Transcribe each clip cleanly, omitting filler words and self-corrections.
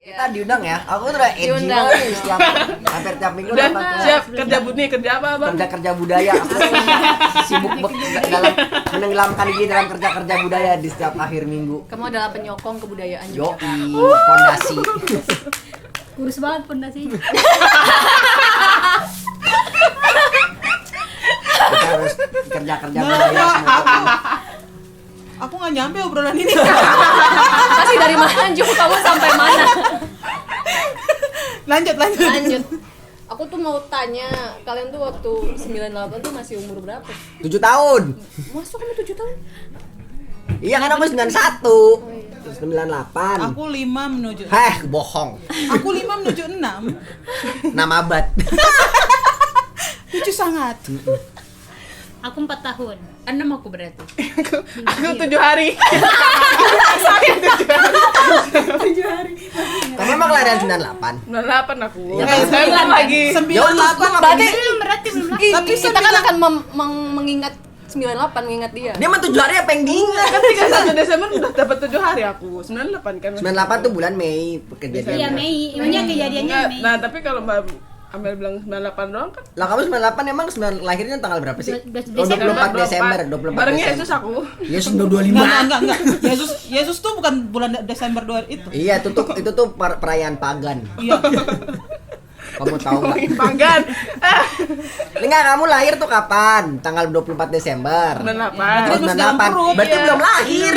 Kita diundang ya, aku tuh udah edgy Diundang. banget nih hampir tiap minggu Udah dapat siap kerja apa bang? kerja budaya. Aku sibuk dalam menenggelamkan diri dalam kerja budaya di setiap akhir minggu. Kamu adalah penyokong kebudayaan Yo, juga. fondasi. Kurus banget pondasinya. Kita harus kerja budaya semua. Aku nggak nyampe obrolan ini. Masih dari mana Jum? Kamu sampai mana? Lanjut. Lanjut. Aku tuh mau tanya, kalian tuh waktu 98 tuh masih umur berapa? 7 tahun. Masuk kamu 7 tahun? Iya kan aku 91. Oh, iya. Terus 98. Aku 5 menuju. Bohong. Aku 5 menuju 6. Nama abad. Lucu sangat. Aku 4 tahun. 6 aku berarti. Aku 7 hari. Kamu emang kelahiran 98? 98 aku. Ya, Saya belum lagi. 98 Berarti berarti belum lah. Tapi kita kan akan mengingat 98, mengingat dia. Dia mah 7 hari apa yang diingat? Kan 31 Desember udah dapat 7 hari aku. 98 kan. 98 tuh bulan Mei kejadiannya. Iya Mei. Emangnya kejadiannya Enggak, Mei. nah tapi kalau Mbak Amel bilang 98 doang kan. Lah kamu 98 emang 9 lahirnya tanggal berapa sih? 12 Oh, 24 Desember, 24 Bareng Desember. Yesus aku. Yesus udah 25. Enggak. Yesus tuh bukan bulan Desember 2 itu. Iya, itu tuh perayaan pagan. Iya. Kamu tahu enggak? Ngomongin pagan. Enggak, kamu lahir tuh kapan? Tanggal 24 Desember. 98. Oh, Masih dalam 98. perut. Berarti Iya. belum lahir.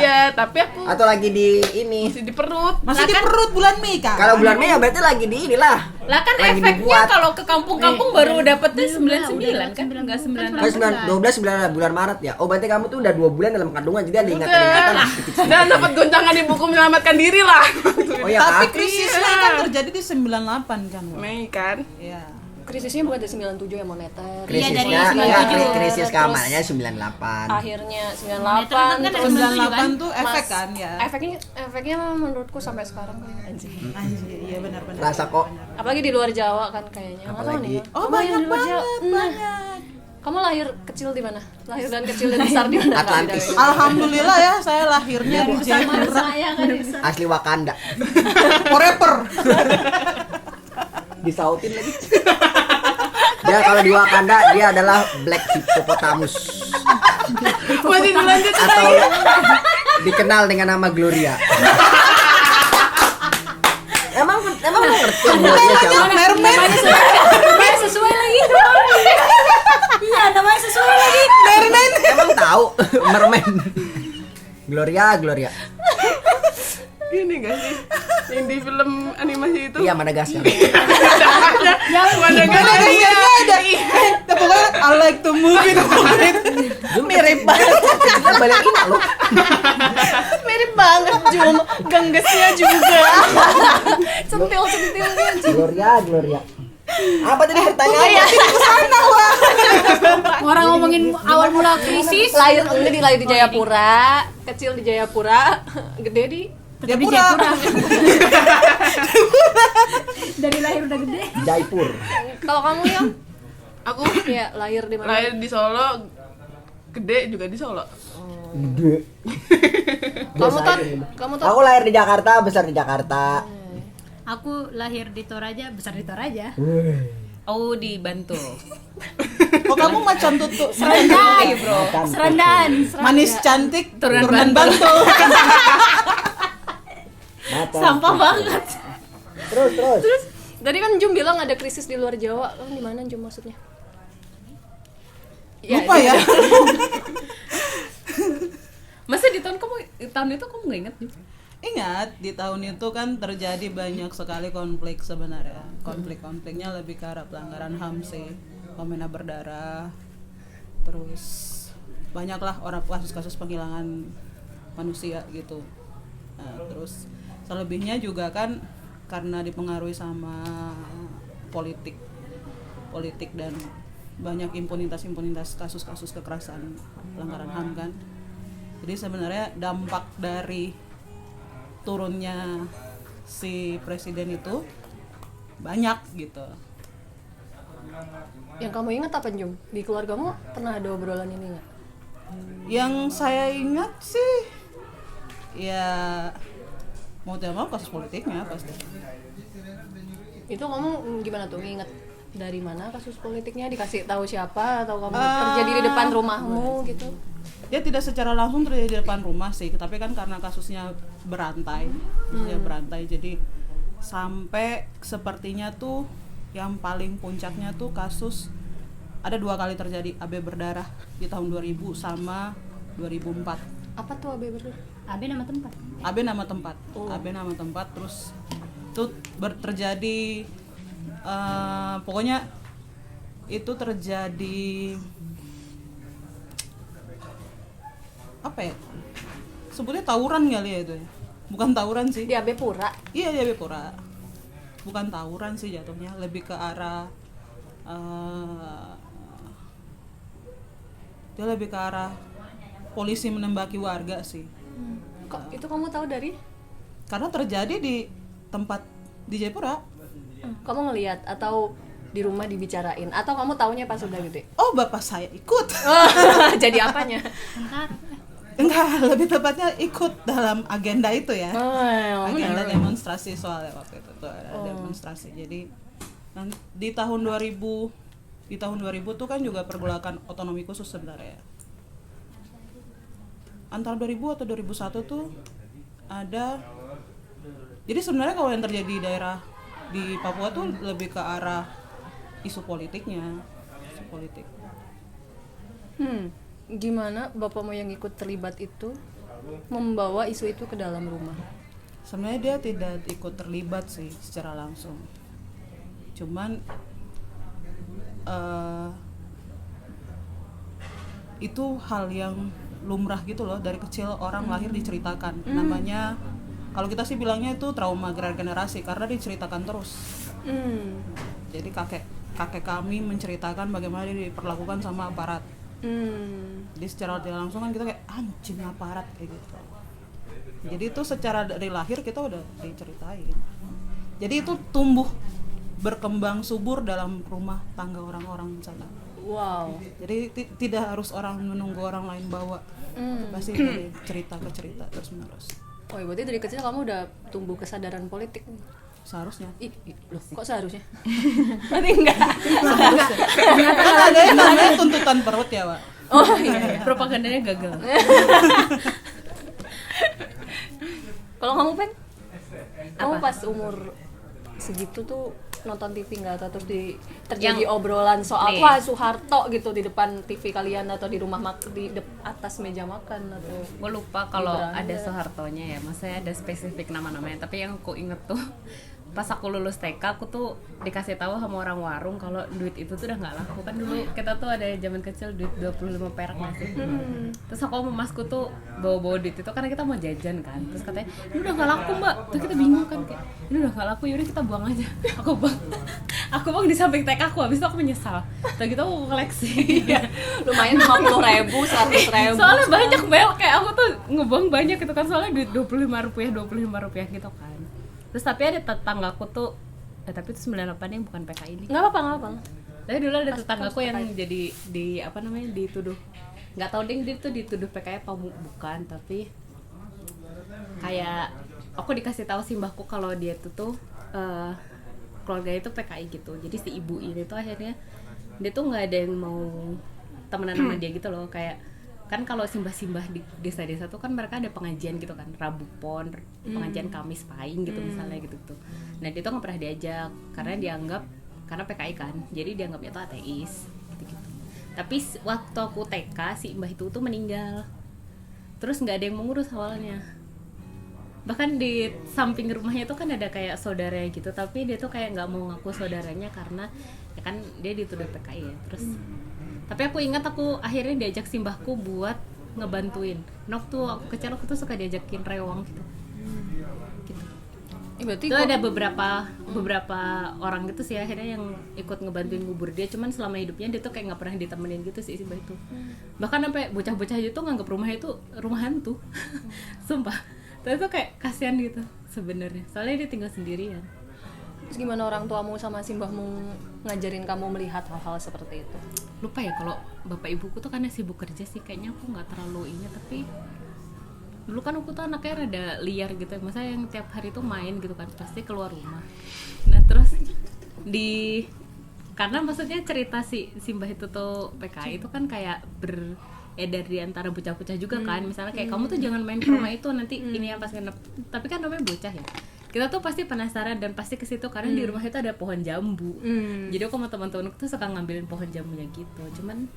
Iya, tapi aku Atau lagi di ini. masih di perut. Masih di perut bulan Mei kan? Kalau bulan Mei ya berarti lagi di inilah. Lah kan Lagi efeknya dibuat. kalau ke kampung-kampung baru dapetnya 99 kan? Enggak 98. Kan 12 bulan Maret ya. Oh, berarti kamu tuh udah 2 bulan dalam kandungan jadi ada ingatan-ingatan lah. Dan dapat goncangan di buku menyelamatkan diri lah. Oh ya, Tapi Kak. krisisnya kan terjadi di 98 kan. Mei kan. Iya. Krisisnya bukan dari 97 ya, moneter. Krisisnya, dari ya, 97. krisis Terus keamanannya 98. Akhirnya Moneter 98 kan terus 98 tuh efek kan ya. efeknya menurutku sampai sekarang anjing. Anjir, iya benar-benar. Rasa kok Apalagi di luar Jawa kan kayaknya. Nggak tahu Apalagi- nih. Oh, Kamu yang banyak di luar Jawa. banget, Nah, banyak. kamu lahir kecil di mana? Lahir dan kecil dan besar di mana? Atlantis. Alhamdulillah ya, saya lahirnya di Sama Jayapura. saya kan bisa. asli Wakanda. Forever. Disautin lagi. Dia kalau di Wakanda dia adalah Black Hippopotamus Masih dilanjut atau dikenal dengan nama Gloria. Emang lu ngerti Gloria siapa? Mermaid. Namanya sesuai lagi. Iya, namanya sesuai lagi. Emang tahu mermaid. Gloria. Ini enggak sih? Yang di film animasi itu. Iya, Madagaskar. Mana Ada ada. Pokoknya I like to move it. Mirip banget. Dia balikin lo. Mirip banget Jum. Genggesnya juga. Centil Gloria. Apa tadi pertanyaannya? Orang ngomongin awal mula krisis. lahir di Jayapura, kecil di Jayapura, gede di Tetap di Jayapura. Jayapura. Dari lahir udah gede. Jaipur. kalau kamu ya Aku ya lahir di mana? lahir di Solo, gede juga di Solo. Gede. Kamu tuh Aku lahir di Jakarta, besar di Jakarta. Aku lahir di Toraja, besar di Toraja. Oh, di Bantul. Oh, kamu macam tutup Serendan, Makan. Serendan. manis cantik Turunan Bantul. Makan. Sampah banget. Terus. tadi kan Jum bilang ada krisis di luar Jawa. Di mana Jum maksudnya? Lupa ya. Masa di tahun itu kamu nggak inget? Ingat di tahun itu kan terjadi banyak sekali konflik sebenarnya. Konfliknya lebih ke arah pelanggaran HAM sih, pemena berdarah. Terus banyaklah orang kasus-kasus penghilangan manusia gitu. Nah, terus selebihnya juga kan karena dipengaruhi sama politik dan banyak impunitas kasus-kasus kekerasan pelanggaran HAM kan. Jadi sebenarnya dampak dari turunnya si presiden itu banyak gitu. Yang kamu ingat apa Jum? Di keluargamu pernah ada obrolan ini nggak? Yang saya ingat sih ya mau tidak mau kasus politiknya pasti. Itu kamu gimana tuh nginget dari mana kasus politiknya, dikasih tahu siapa atau kamu terjadi di depan rumahmu gitu? Dia tidak secara langsung terjadi di depan rumah sih, tapi kan karena kasusnya berantai, jadi sampai sepertinya tuh yang paling puncaknya tuh kasus ada 2 kali terjadi AB berdarah di tahun 2000 sama 2004. Apa tuh AB berdarah? Abi nama tempat. AB nama tempat, AB nama tempat, terus itu terjadi pokoknya itu terjadi apa ya? Sebutnya tawuran kali ya itu ya. Bukan tawuran sih. Di AB Pura. Iya, di AB Pura. Bukan tawuran sih jatuhnya, lebih ke arah dia lebih ke arah polisi menembaki warga sih. Kok itu kamu tahu dari? Karena terjadi di tempat di Jayapura. Kamu ngelihat atau di rumah dibicarain atau kamu taunya pas udah gede? Oh, bapak saya ikut. Jadi apanya? Enggak, lebih tepatnya ikut dalam agenda itu ya. Agenda Bener. demonstrasi soalnya waktu itu tuh ada demonstrasi. Jadi di tahun 2000 tuh kan juga pergolakan otonomi khusus sebenarnya. Antara 2000 atau 2001 tuh ada. Jadi sebenarnya kalau yang terjadi di daerah di Papua tuh lebih ke arah isu politiknya, isu politik. Gimana bapakmu yang ikut terlibat itu membawa isu itu ke dalam rumah? Sebenarnya dia tidak ikut terlibat sih secara langsung. Cuman itu hal yang lumrah gitu loh, dari kecil orang lahir diceritakan. Namanya kalau kita sih bilangnya itu trauma generasi karena diceritakan terus. Jadi kakek kami menceritakan bagaimana dia diperlakukan sama aparat. Jadi secara tidak langsung kan kita kayak anjing aparat kayak gitu. Jadi itu secara dari lahir kita udah diceritain. Jadi itu tumbuh berkembang subur dalam rumah tangga orang-orang sana. Wow. Jadi tidak harus orang menunggu orang lain bawa. Pasti dari cerita ke cerita terus menerus. Oh, berarti dari kecil kamu udah tumbuh kesadaran politik nih? Seharusnya. Loh, kok seharusnya? Berarti enggak. Kan ada yang namanya tuntutan perut ya, Pak. Oh iya. Propagandanya gagal. Kalau kamu Pen? Kamu pas umur segitu tuh nonton TV nggak, atau terus terjadi obrolan soal Nih. wah Soeharto gitu di depan TV kalian atau di rumah atas meja makan atau Gue lupa kalau Beranda. ada Soehartonya ya, maksudnya ada spesifik nama-namanya. Tapi yang aku inget tuh pas aku lulus TK, aku tuh dikasih tahu sama orang warung kalau duit itu tuh udah nggak laku. Kan dulu kita tuh ada zaman kecil duit 25 perak nggak sih? Terus aku sama masku tuh bawa duit itu karena kita mau jajan kan. Terus katanya ini udah nggak laku mbak. Terus kita bingung kan, kayak ini udah nggak laku, yaudah kita buang aja. Aku buang di samping TK aku, habis itu aku menyesal. Terus gitu aku koleksi. lumayan 50.000, 100.000. Soalnya banyak banget, kayak aku tuh ngebuang banyak gitu kan, soalnya duit 25 rupiah gitu kan. Terus tapi ada tetanggaku tuh, tapi itu 98 yang bukan PKI ini. Nggak apa-apa. Tapi dulu ada tetanggaku yang jadi dituduh, nggak tahu dia tuh dituduh PKI apa bukan, tapi kayak aku dikasih tahu si mbahku kalau dia tuh keluarganya itu PKI gitu. Jadi si ibu ini tuh akhirnya dia tuh nggak ada yang mau temenan sama dia gitu loh. Kayak kan kalau simbah-simbah di desa-desa tuh kan mereka ada pengajian gitu kan, Rabu Pon, pengajian Kamis Pahing gitu misalnya gitu. Nah dia tuh nggak pernah diajak karena dianggap, karena PKI kan, jadi dianggapnya tuh ateis gitu. Tapi waktu aku TK si mbah itu tuh meninggal, terus nggak ada yang mengurus awalnya. Bahkan di samping rumahnya tuh kan ada kayak saudaranya gitu, tapi dia tuh kayak nggak mau ngaku saudaranya karena ya kan dia dituduh PKI ya. Terus tapi aku ingat aku akhirnya diajak simbahku buat ngebantuin. Waktu aku kecil aku tuh suka diajakin rewang gitu. Berarti Itu ada beberapa orang gitu sih akhirnya yang ikut ngebantuin ngubur dia. Cuman selama hidupnya dia tuh kayak nggak pernah ditemenin gitu sih simbah itu. Bahkan sampai bocah-bocah itu nganggap rumahnya itu rumah hantu. Sumpah. Tapi tuh kayak kasihan gitu sebenarnya. Soalnya dia tinggal sendirian. Terus gimana orang tuamu sama simbahmu ngajarin kamu melihat hal-hal seperti itu? Lupa ya kalau bapak ibuku tuh karena sibuk kerja sih, kayaknya aku nggak terlalu ini, tapi dulu kan aku tuh anaknya rada liar gitu, masa yang tiap hari tuh main gitu kan, pasti keluar rumah. Nah terus karena maksudnya cerita si Simbah itu tuh PKI itu kan kayak beredar di antara bocah-bocah juga kan, misalnya kayak kamu tuh jangan main ke rumah itu nanti ini yang pas ngenep, tapi kan namanya bocah ya, kita tuh pasti penasaran dan pasti ke situ karena di rumah itu ada pohon jambu. Jadi aku sama teman-temanku tuh suka ngambilin pohon jambunya gitu. Cuman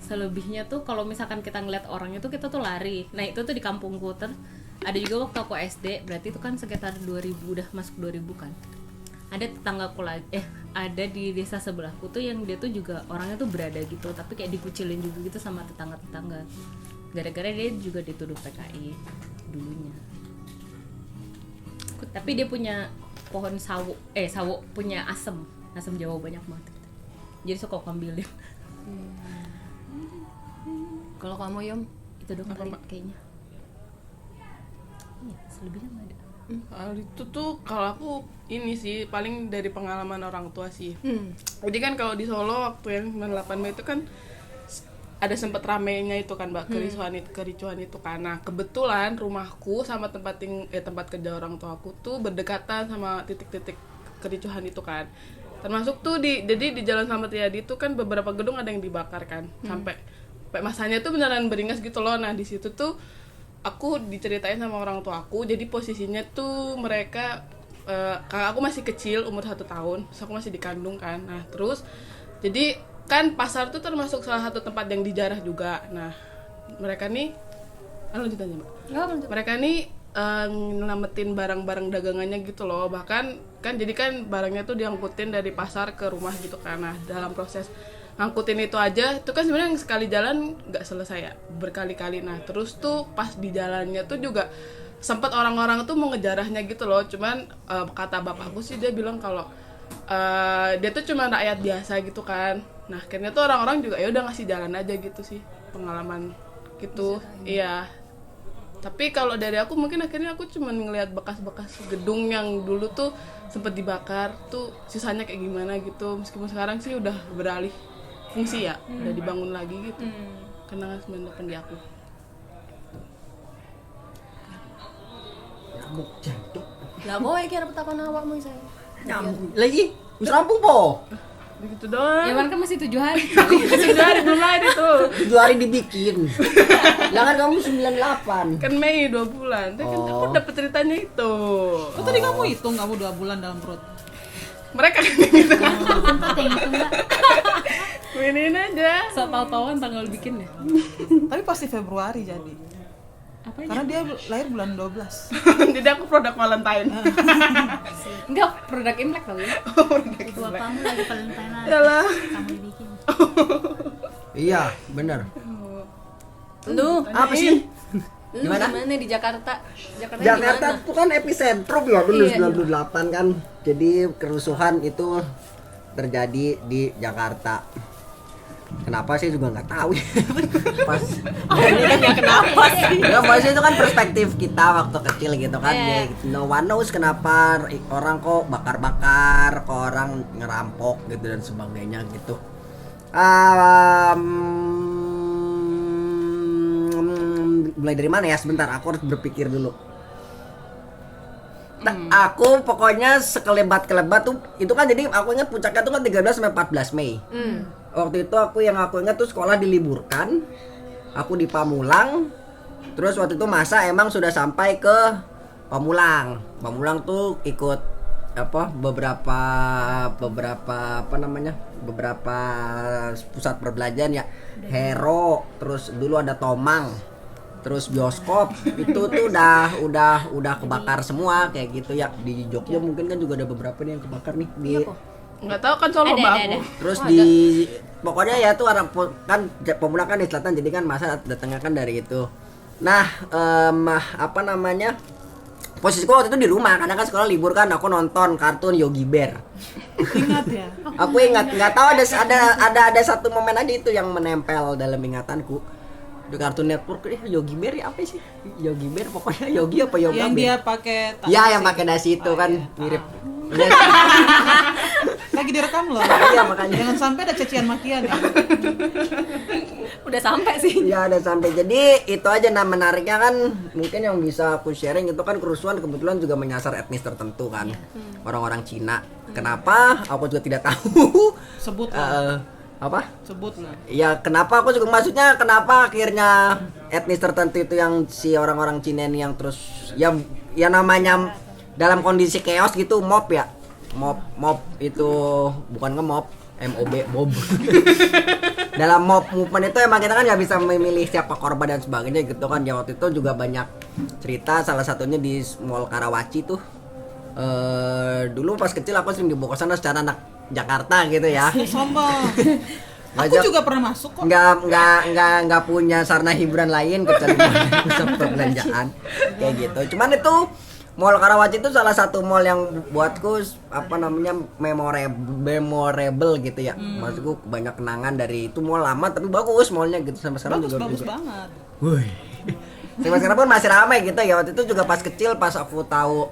selebihnya tuh kalau misalkan kita ngeliat orang itu kita tuh lari. Nah itu tuh di kampungku ada juga waktu aku SD, berarti itu kan sekitar 2000, udah masuk 2000 kan. Ada tetanggaku lagi, ada di desa sebelahku tuh yang dia tuh juga orangnya tuh berada gitu, tapi kayak dikucilin juga gitu sama tetangga-tetangga. Gara-gara dia juga dituduh PKI dulunya. Tapi dia punya pohon sawo punya asem Jawa banyak banget. Jadi suka aku ambilin. Kalau kamu Yom? Itu dong kali kayaknya. Iya, selebihnya nggak ada. Hal itu tuh kalau aku ini sih paling dari pengalaman orang tua sih. Jadi kan kalau di Solo waktu yang 98 Mei itu kan ada sempet ramenya itu kan Mbak, kericuhan itu kan. Nah kebetulan rumahku sama tempat kerja orang tua aku tuh berdekatan sama titik-titik kericuhan itu kan. Termasuk tuh jadi di Jalan Slamet Riyadi itu kan beberapa gedung ada yang dibakar kan, sampai masanya tuh beneran beringas gitu loh. Nah di situ tuh aku diceritain sama orang tua aku, jadi posisinya tuh mereka kakak aku masih kecil, umur 1 tahun, terus aku masih dikandung kan. Nah terus jadi kan pasar tuh termasuk salah satu tempat yang dijarah juga. Nah mereka nih lanjut aja Mbak. Mereka nih nyelamatin barang-barang dagangannya gitu loh, bahkan kan jadi kan barangnya tuh diangkutin dari pasar ke rumah gitu kan. Nah dalam proses ngangkutin itu aja itu kan sebenarnya sekali jalan nggak selesai ya, berkali-kali. Nah terus tuh pas di jalannya tuh juga sempat orang-orang tuh mau ngejarahnya gitu loh, cuman kata bapakku sih dia bilang kalau dia tuh cuma rakyat biasa gitu kan. Nah akhirnya tuh orang-orang juga ya udah ngasih jalan aja gitu sih, pengalaman gitu. Iya, tapi kalau dari aku mungkin akhirnya aku cuma ngelihat bekas-bekas gedung yang dulu tuh sempet dibakar tuh sisanya kayak gimana gitu, meskipun sekarang sih udah beralih fungsi ya, udah dibangun lagi gitu. Kenangan 98 di aku. Nyamuk jantung. Lah kowe iki arep takon awakmu saya. Nyamuk lagi. Wis rampung po. Begitu doang. Ya kan masih 7 hari. Sudah hari belum ada tuh. 7 hari dibikin. Lah kan kamu 98. Kan Mei 2 bulan. Tapi kan aku dapet ceritanya itu. Oh, tadi kamu hitung kamu 2 bulan dalam perut. Mereka kan gitu. Tempat yang itu enggak. Mainin aja. So tahu-tahuan tanggal bikinnya. Tapi pasti Februari jadi. Apa Karena dia lahir bulan 12. Jadi aku produk Valentine. Enggak, produk Imlek tau ya. Ibu bapamu lagi Valentine. Yalah. Kamu dibikin. Iya, bener. Lu Apa sih? gimana di Jakarta? Jakarta gimana? itu kan epicentrum ya dulu Iya, 98 kan. Jadi kerusuhan itu terjadi di Jakarta. Kenapa sih juga nggak tahu. Pas ini kan ya kenapa sih? Ya pasti itu kan perspektif kita waktu kecil gitu kan. Yeah. No one knows kenapa orang kok bakar-bakar, kok orang ngerampok gitu dan sebagainya gitu. Mulai dari mana ya? Sebentar, aku harus berpikir dulu. Nah, aku pokoknya sekelebat-kelebat tuh itu kan, jadi aku ingat puncaknya tuh kan 13 sampai 14 Mei. Waktu itu aku ingat tuh sekolah diliburkan. Aku di Pamulang. Terus waktu itu masa emang sudah sampai ke Pamulang. Pamulang tuh ikut beberapa pusat perbelanjaan ya. Hero, terus dulu ada Tomang. Terus bioskop itu tuh udah kebakar semua kayak gitu ya. Di Jogja mungkin kan juga ada beberapa nih yang kebakar nih di Nggak tahu kan Solo Mbak aku. terus pokoknya ya tuh kan Pamulang kan di selatan, jadi kan masa datangnya kan dari itu. Nah, posisiku waktu itu di rumah karena kan sekolah libur kan, aku nonton kartun Yogi Bear. Ingat ya? Aku ingat, nggak tahu ada satu momen aja itu yang menempel dalam ingatanku. Di Cartoon Network Yogi Bear ya, apa sih? Yogi Bear pokoknya Yogi apa Yoga Yang Bear? dia pakai Ya, yang pakai dasi itu kan mirip. Lagi direkam loh. Iya makanya. Jangan sampai ada cacian makian ya. Udah sampai sih. Ya ada sampai. Jadi itu aja nah menariknya kan mungkin yang bisa aku sharing itu kan kerusuhan kebetulan juga menyasar etnis tertentu kan. Orang-orang Cina. Kenapa? Aku juga tidak tahu. Sebut lah. Apa? Sebut lah. Ya kenapa aku juga maksudnya kenapa akhirnya etnis tertentu itu yang si orang-orang Cina ini yang terus ya namanya dalam kondisi chaos gitu mob ya. Mob itu bukan nge-mob, mob. Dalam mob movement itu emang kita kan nggak bisa memilih siapa korban dan sebagainya gitu kan. Ya waktu itu juga banyak cerita salah satunya di Mall Karawaci tuh. Dulu pas kecil aku sering dibawa ke sana secara anak Jakarta gitu ya. Sombong. Aku Ngajak- juga pernah masuk kok. nggak punya sarana hiburan lain kecuali pusat perbelanjaan kayak gitu. Cuman itu Mall Karawaci itu salah satu mall yang buatku apa namanya memorable gitu ya. Maksudku banyak kenangan dari itu mall lama tapi bagus mallnya gitu sampai sekarang Bagus juga. banget. Wih. Sampai sekarang pun masih ramai gitu ya. Waktu itu juga pas kecil pas aku tahu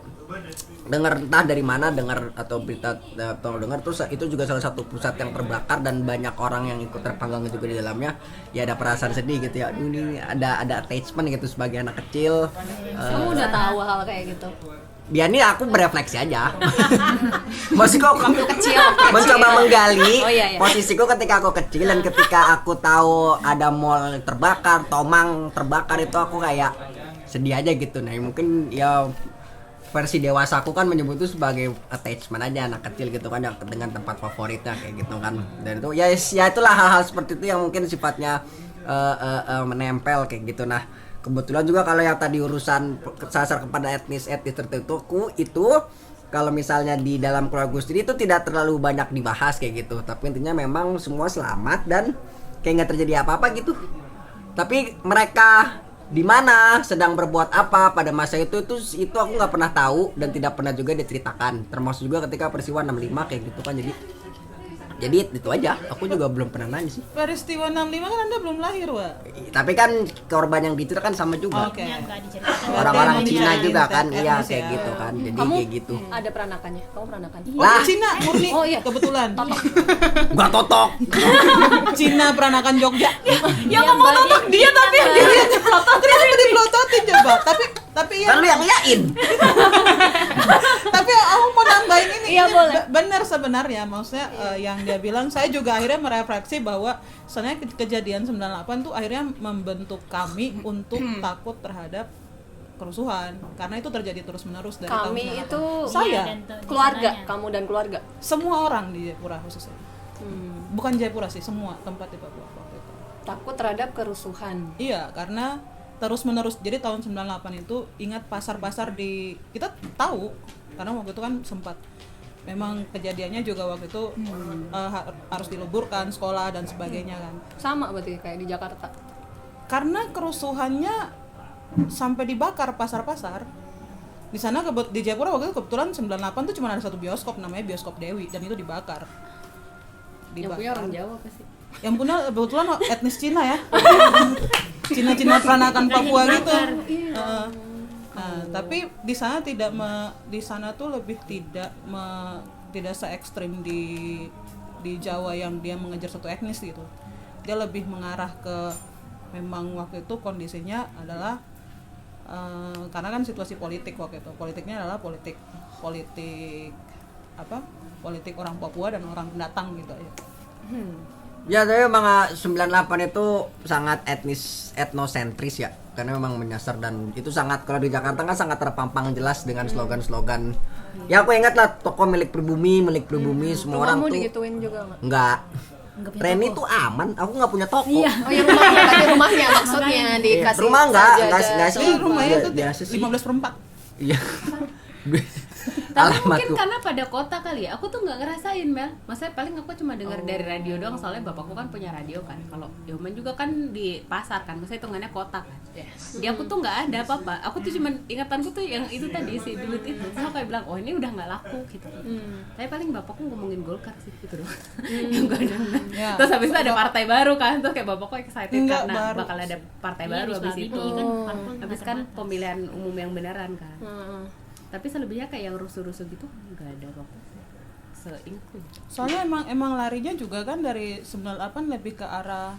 dengar entah dari mana dengar atau berita atau dengar terus itu juga salah satu pusat yang terbakar dan banyak orang yang ikut terpanggang juga di dalamnya. Ya ada perasaan sedih gitu ya. Aduh, ini ada attachment gitu sebagai anak kecil. Kamu udah tahu hal kayak gitu. Dia nih aku berefleksi aja. Maksudku aku Kecil. mencoba menggali Oh, iya. posisiku ketika aku kecil dan ketika aku tahu ada mall terbakar, Tomang terbakar itu aku kayak sedih aja gitu. Nah mungkin ya versi dewasa aku kan menyebut itu sebagai attachment aja anak kecil gitu kan yang dengan tempat favoritnya kayak gitu kan. Dan itu ya itulah hal-hal seperti itu yang mungkin sifatnya menempel kayak gitu. Nah kebetulan juga kalau yang tadi urusan sasar kepada etnis tertentu itu kalau misalnya di dalam keluarga sendiri itu tidak terlalu banyak dibahas kayak gitu, tapi intinya memang semua selamat dan kayak nggak terjadi apa-apa gitu. Tapi mereka di mana sedang berbuat apa pada masa itu aku nggak pernah tahu dan tidak pernah juga diceritakan, termasuk juga ketika peristiwa 65 kayak gitu kan. Jadi itu aja, aku juga belum pernah nanya sih. Peristiwa 65 kan Anda belum lahir, Wak. Tapi kan korban yang diceritakan sama juga. Oke. Nggak diceritakan. Orang-orang Berarti Cina emang juga kan, etnis iya ya. kayak gitu kan. Jadi Kamu kayak gitu. ada peranakannya? Kamu peranakan? Lah. Cina murni. Oh, iya. Kebetulan. Gua totok. Cina peranakan Jogja. Ya ngomong totok dia tapi yang dia Kenapa diplototin coba? Tapi ya. Kan lu yang yain. Tapi aku mau nambahin ini. Iya, Ini boleh. benar sebenarnya. Maksudnya yang dia bilang saya juga akhirnya merefleksi bahwa sebenarnya kejadian 98 tuh akhirnya membentuk kami untuk takut terhadap kerusuhan karena itu terjadi terus-menerus dari tahun kami 98. itu Saya dan tuh keluarga, disananya. kamu dan keluarga. semua orang di Jayapura khususnya. Bukan Jayapura sih, semua tempat di Papua waktu itu. Takut terhadap kerusuhan. Iya, karena terus-menerus. Jadi tahun 98 itu ingat pasar-pasar kita tahu karena waktu itu kan sempat memang kejadiannya juga waktu itu harus diliburkan sekolah dan sebagainya kan. Sama berarti kayak di Jakarta. Karena kerusuhannya sampai dibakar pasar-pasar. Di sana di Jayapura waktu itu kebetulan 98 tuh cuma ada satu bioskop namanya Bioskop Dewi dan itu dibakar. Yang punya orang Jawa pasti. Yang punya kebetulan etnis Cina ya. Cina peranakan Papua gitu. Nah, tapi di sana di sana tuh lebih tidak se ekstrim di Jawa yang dia mengejar satu etnis gitu. Dia lebih mengarah ke memang waktu itu kondisinya adalah karena kan situasi politik waktu itu. Politiknya adalah politik orang Papua dan orang pendatang gitu ya. Ya tapi memang 98 itu sangat etnosentris ya. Karena memang menyasar dan itu sangat kalau di Jakarta kan sangat terpampang jelas dengan slogan-slogan. Ya aku ingat lah toko milik pribumi semua orang Kamu tuh. digituin juga nggak? Enggak. Reni tuh aman, aku nggak punya toko. Oh ya rumahnya, tapi rumahnya maksudnya dikasih Rumah enggak sih. Jadi rumahnya tuh Biasa sih. 15/4. Iya. Tapi mungkin Alamatku. karena pada kota kali ya, aku tuh nggak ngerasain Mel. Maksudnya paling aku cuma dengar dari radio doang, soalnya bapakku kan punya radio kan. Kalau Yoman juga kan di pasar kan, maksudnya hitungannya kota kan. Di aku tuh nggak ada apa-apa. Aku tuh cuma ingatanku tuh yang itu tadi si duit itu. Terus aku kayak bilang, oh ini udah nggak laku gitu. Tapi paling bapakku ngomongin Golkar sih gitu doang. Yang nggak ada. Ya. Terus habis itu ada partai baru kan, terus kayak bapakku excited Enggak, karena baru. bakal ada partai Iya, baru di habis Sukabumi itu. kan parpol Habis kan pemilihan umum yang beneran kan. Hmm. Tapi selebihnya kayak yang rusuh-rusuh gitu nggak ada apa-apa. seingatku. Soalnya emang larinya juga kan dari 98 lebih ke arah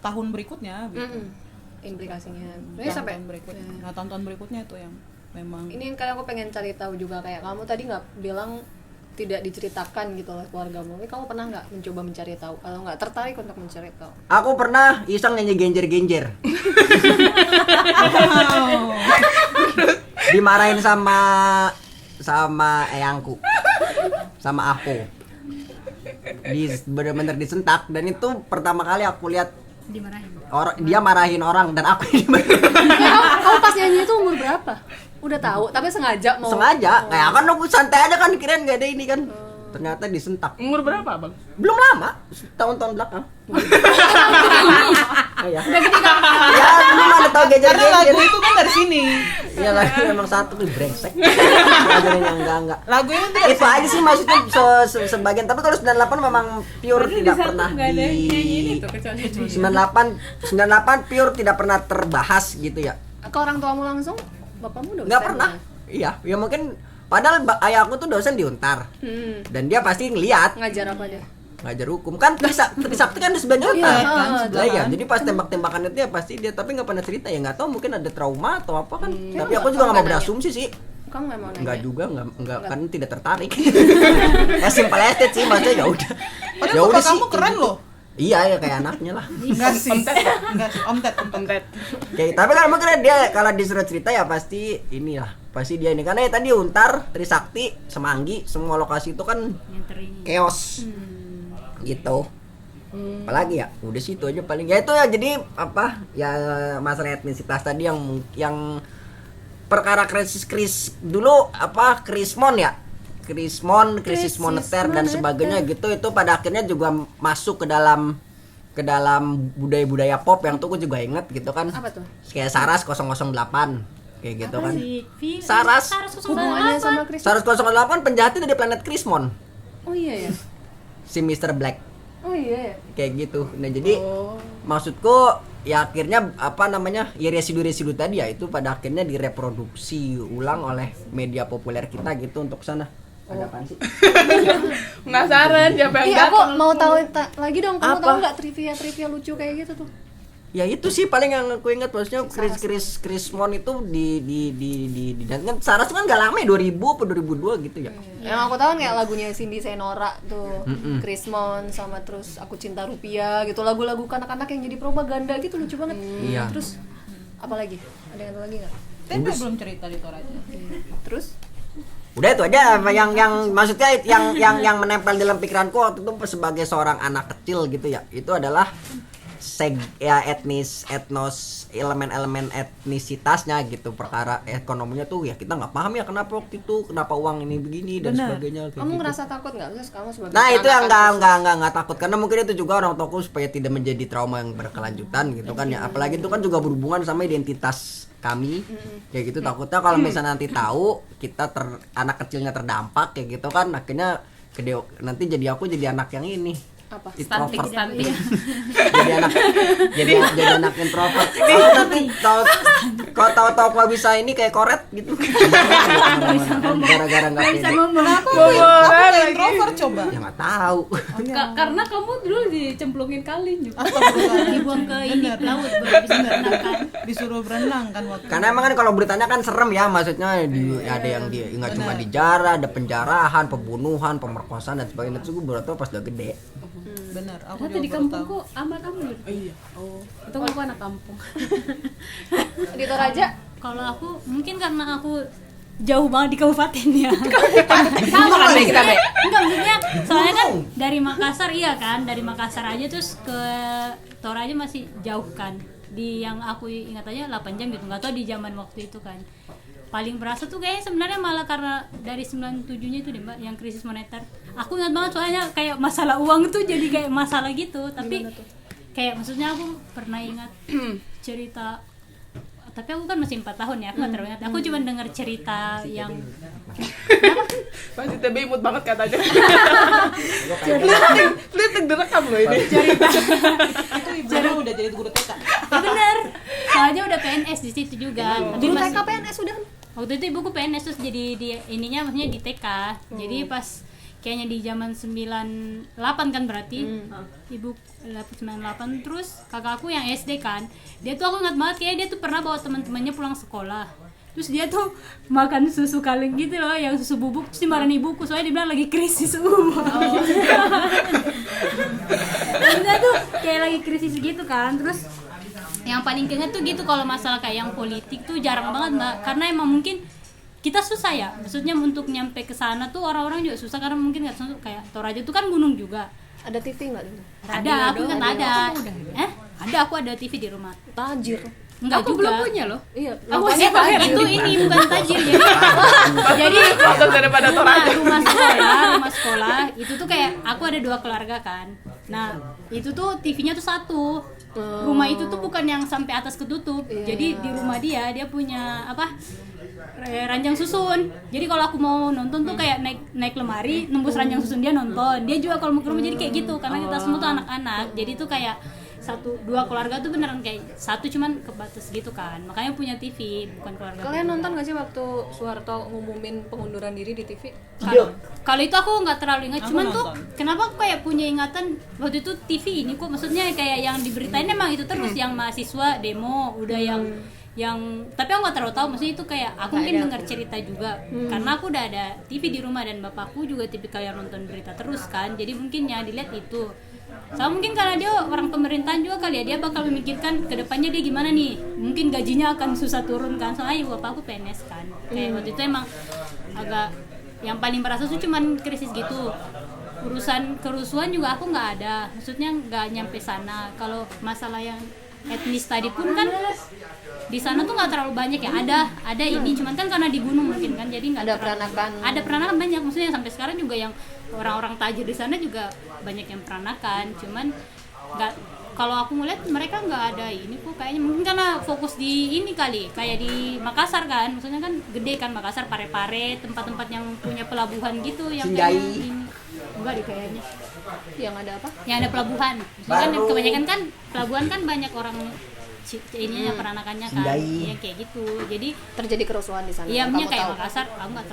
tahun berikutnya gitu. Implikasinya. Jadi Yang sampai tahun berikutnya. Nah, tahun-tahun berikutnya itu yang memang ini kan aku pengen cari tahu juga, kayak kamu tadi nggak bilang tidak diceritakan gitu oleh keluargamu. Tapi kamu pernah nggak mencoba mencari tahu atau nggak tertarik untuk mencari tahu? Aku pernah iseng nyanyi genjer-genjer. Dimarahin sama eyangku, sama aku. Bener-bener disentak, dan itu pertama kali aku lihat Dimarahin. dia marahin orang dan aku yang dimarahin. Kamu pas nyanyi itu umur berapa? Udah tahu, tapi sengaja mau. Sengaja, kayak kan aku santai aja kan, kirain gak ada ini kan. Ternyata disentak. Umur berapa, Bang? Belum lama, tahun-tahun belakang. Ya, ya lu mana tahu karena lagu genjer-genjer. itu kan dari sini. Iya, lagu emang satu nih brengsek. Ajarin yang enggak. Lagu itu dari Itu aja sih maksudnya sebagian, tapi kalau 98 memang pure tidak pernah di 98 pure tidak pernah terbahas gitu ya. Ke orang tuamu langsung? Bapakmu dosen? Nggak pernah. Iya, ya mungkin padahal ayahku tuh dosen di Untar. Dan dia pasti ngeliat Ngajar apa dia? ngajar hukum kan, Trisakti kan di sebelah Untar. Iya, Lah ya, jadi pas tembak-tembakan itu ya pasti dia, tapi nggak pernah cerita ya, nggak tahu mungkin ada trauma atau apa kan. Tapi aku juga nggak mau berasumsi sih. Kamu nggak mau nanya? Enggak juga, enggak kan tidak tertarik. Ya simpel aja sih, maksudnya ya udah. Padahal muka kamu keren loh. Iya ya, kayak anaknya lah. Enggak sih. Enggak sih, Om Ted. Oke, tapi kan mungkin dia kalau disuruh cerita ya pasti inilah. Pasti dia ini, karena ya tadi Untar, Trisakti, Semanggi, semua lokasi itu kan chaos. Gitu. Apalagi ya, udah sih itu aja paling. Ya itu ya, jadi apa? Ya masalah etnisitas tadi yang perkara krisis dulu apa? Krismon ya. Krisis moneter dan sebagainya gitu, itu pada akhirnya juga masuk ke dalam budaya-budaya pop yang tuh aku juga inget gitu kan. Apa tuh? Kayak Saras 008 kayak gitu kan. Si Saras. Hubungannya sama Chris? Saras 008 penjahatnya dari planet Krismon. Oh iya ya? Si Mr. Black. Oh iya ya? Kayak gitu. Nah, jadi maksudku ya akhirnya apa namanya? Ya residu-residu tadi ya itu pada akhirnya direproduksi ulang oleh media populer kita gitu untuk sana. Ada apaan sih? Penasaran siapa yang Iya, aku datang? mau tahu lagi dong. Kamu Apa? tahu nggak trivia lucu kayak gitu tuh? Ya itu sih paling yang aku ingat, maksudnya Krismon itu di dan kan Saras kan enggak lama ya, 2000 apa 2002 gitu ya. Yang aku tahu kan kayak lagunya Cindy Senora tuh, Krismon sama terus Aku Cinta Rupiah gitu, lagu-lagu kanak-kanak yang jadi propaganda gitu, lucu banget. Iya. Terus apa lagi? Ada yang lagi nggak? Tempe belum cerita di Toraja. Terus? Udah itu aja yang maksudnya yang menempel dalam pikiranku waktu itu sebagai seorang anak kecil gitu ya. Itu adalah etnos, elemen-elemen etnisitasnya gitu, perkara ekonominya tuh ya kita nggak paham ya kenapa waktu itu, kenapa uang ini begini dan sebagainya kayak Kamu gitu. ngerasa takut nggak? Terus kamu sebagai Nah itu yang anak nggak takut, karena mungkin itu juga orang tuaku supaya tidak menjadi trauma yang berkelanjutan gitu kan ya, apalagi itu kan juga berhubungan sama identitas kami kayak gitu, takutnya kalau misalnya nanti tahu kita anak kecilnya terdampak kayak gitu kan, akhirnya nanti jadi anak yang ini apa? introvert. Stunting. jadi anak introvert. Aku nanti kalau tahu kok bisa ini kayak koret gitu. Gara-gara nggak pede. Kenapa introvert coba? Ya nggak tahu. Karena kamu dulu dicemplungin kalin juga. Dibuang ke ini laut baru bisa berenang kan. Disuruh berenang kan waktu. Karena emang kan kalau beritanya kan serem ya, maksudnya ada yang nggak cuma dijarah, ada penjarahan, pembunuhan, pemerkosaan dan sebagainya. Itu gue baru tahu pas udah gede. Benar, aku Ternyata di juga baru kampungku tahu. aman-aman. Iya. Oh. Itu aku anak kampung. Di Toraja? Kalau aku mungkin karena aku jauh banget di kabupaten ya. Sama kan kita Be? Enggak, maksudnya soalnya kan dari Makassar, iya kan, dari Makassar aja terus ke Toraja masih jauh kan. Di yang aku ingat aja 8 jam gitu, nggak tahu di zaman waktu itu kan. Paling berasa tuh kayaknya sebenarnya malah karena dari 97-nya itu deh Mbak, yang krisis moneter. Aku ingat banget soalnya kayak masalah uang tuh jadi kayak masalah gitu, tapi kayak maksudnya aku pernah ingat cerita, tapi aku kan masih 4 tahun ya, aku nggak terlalu ingat. Aku cuma dengar cerita yang Pasti TB imut banget katanya. Lihat direkam loh ini. Itu ibunya udah jadi guru TK. ya bener, soalnya udah PNS di situ juga. Tapi Dulu masih- TK PNS udah? waktu itu ibuku PNS terus jadi di ininya maksudnya di TK. Jadi pas kayaknya di zaman 98 kan berarti. Ibu 98, terus kakakku yang SD kan. Dia tuh aku ingat banget kayak dia tuh pernah bawa teman-temannya pulang sekolah. Terus dia tuh makan susu kaleng gitu loh, yang susu bubuk, terus dimarahin ibuku soalnya dia bilang lagi krisis uang. Dan dia tuh kayak lagi krisis gitu kan. Terus yang paling keinget tuh gitu, kalau masalah kayak yang politik tuh jarang banget Mbak, karena emang mungkin kita susah ya, maksudnya untuk nyampe ke sana tuh orang-orang juga susah karena mungkin nggak tahu, kayak Toraja tuh kan gunung juga. Ada TV nggak dulu? Ada, aku ingat ada. Ada, aku ada TV di rumah. Tajir. Enggak Aku juga. belum punya loh. Iya. Aku makanya masih pakai tajir. Itu ini bukan tajir jadi Atas daripada Toraja. rumah sekolah itu tuh kayak aku ada 2 keluarga kan. Nah, itu tuh TV-nya tuh satu. Rumah itu tuh bukan yang sampai atas ketutup. Jadi di rumah dia punya apa? Ranjang susun. Jadi kalau aku mau nonton tuh kayak naik lemari, nembus ranjang susun dia nonton. Dia juga kalau mau ke rumah jadi kayak gitu karena kita semua tuh anak-anak. Jadi tuh kayak 1-2 keluarga tuh beneran kayak satu, cuman kebatas gitu kan, makanya punya TV, bukan keluarga. Kalian nonton nggak sih waktu Soeharto ngumumin pengunduran diri di TV? Kalau itu aku nggak terlalu ingat, Aku cuman tuh nonton. kenapa aku kayak punya ingatan waktu itu TV ini kok, maksudnya kayak yang diberitain emang itu terus yang mahasiswa demo udah yang tapi aku nggak terlalu tahu, maksudnya itu kayak aku mungkin dengar cerita juga karena aku udah ada TV di rumah dan bapakku juga tipikal yang nonton berita terus kan, jadi mungkin ya dilihat itu. So mungkin karena dia orang pemerintahan juga kali ya, dia bakal memikirkan kedepannya dia gimana nih, mungkin gajinya akan susah turun kan, soalnya ibu bapakku PNS kan, kayak waktu itu emang agak yang paling merasa tuh cuman krisis gitu. Urusan kerusuhan juga aku nggak ada, maksudnya nggak nyampe sana. Kalau masalah yang etnis tadi pun kan di sana tuh nggak terlalu banyak ya, ada ini cuman kan karena di gunung mungkin kan, jadi nggak Ada terlalu- peranakan. ada peranakan banyak, maksudnya sampai sekarang juga yang orang-orang tajir di sana juga banyak yang peranakan, cuman nggak, kalau aku ngeliat mereka nggak ada ini kok kayaknya, mungkin karena fokus di ini kali, kayak di Makassar kan, maksudnya kan gede kan Makassar, Pare-Pare, tempat-tempat yang punya pelabuhan gitu yang Sinjai. kayak ini enggak deh kayaknya Yang ada apa? yang ada pelabuhan, maksudnya kan Baru. kebanyakan kan pelabuhan kan banyak orang ininya peranakannya kan, Sindai. yang kayak gitu, jadi Terjadi kerusuhan di sana. iya, Kamu punya kayak tahu? Makassar, aku nggak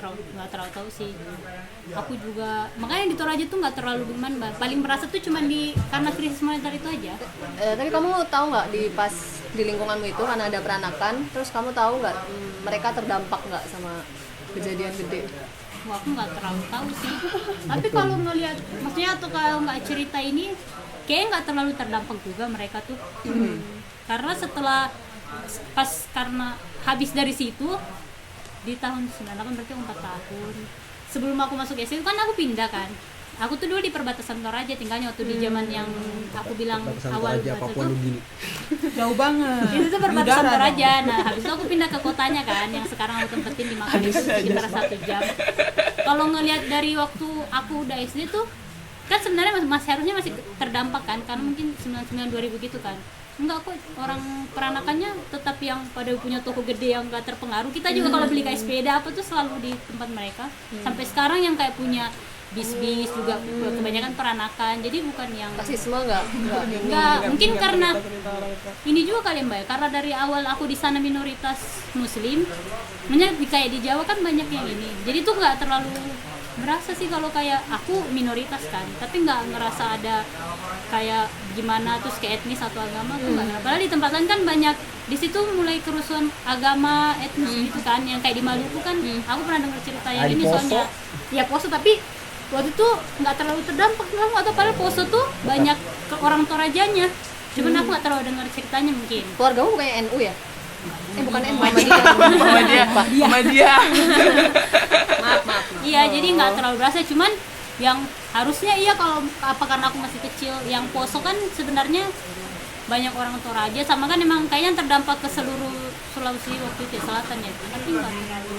terlalu tahu sih. Aku juga makanya di Toraja tuh nggak terlalu gimana, Mbak. Paling merasa tuh cuma karena krisis moneter itu aja. Tapi kamu tahu nggak pas di lingkunganmu itu karena ada peranakan, terus kamu tahu nggak mereka terdampak nggak sama kejadian gede? Wah, aku nggak terlalu tahu sih. Tapi kalau ngelihat, maksudnya atau kalau nggak cerita ini, kayaknya nggak terlalu terdampak juga mereka tuh. Karena setelah karena habis dari situ di tahun 98 berarti 4 tahun. Sebelum aku masuk SD kan aku pindah kan. Aku tuh dulu di perbatasan Toraja tinggalnya waktu di zaman yang aku bilang awal Papua tuh. Nugini. Jauh banget. Itu tuh Di perbatasan udara Toraja. Nah, habis itu aku pindah ke kotanya kan, yang sekarang aku tempatin di Makassar itu sekitar 1 jam. Kalau ngelihat dari waktu aku udah SD tuh, kan sebenarnya masih harusnya masih terdampak kan, karena mungkin 99 2000 gitu kan. Enggak kok, orang peranakannya tetap yang pada punya toko gede yang gak terpengaruh. Kita juga kalau beli kayak sepeda apa tuh selalu di tempat mereka. Sampai sekarang yang kayak punya bis-bis juga kebanyakan peranakan. Jadi bukan yang Rasisme nggak? enggak, mungkin karena ini juga kali Mbak ya, karena dari awal aku di sana minoritas muslim, makanya kayak di Jawa kan banyak yang ini, jadi tuh nggak terlalu merasa sih kalau kayak aku minoritas kan, tapi nggak ngerasa ada kayak gimana terus ke etnis atau agama tuh nggak. Padahal di tempat lain kan banyak, di situ mulai kerusuhan agama etnis gitu kan, yang kayak di Maluku kan, aku pernah dengar cerita yang Di ini Poso. soalnya, ya Poso, tapi waktu itu nggak terlalu terdampak kamu, atau padahal Poso tuh banyak ke orang Torajanya, cuman aku nggak terlalu dengar ceritanya mungkin. Keluargamu bukannya NU ya? Bukan NU, Muhammadiyah. Muhammadiyah. Maaf. Iya, jadi nggak terlalu berasa, cuman yang harusnya iya kalau apa karena aku masih kecil, yang Poso kan sebenarnya banyak orang Toraja, sama kan emang kayaknya terdampak ke seluruh Sulawesi waktu itu ya, selatan ya, tapi nggak terlalu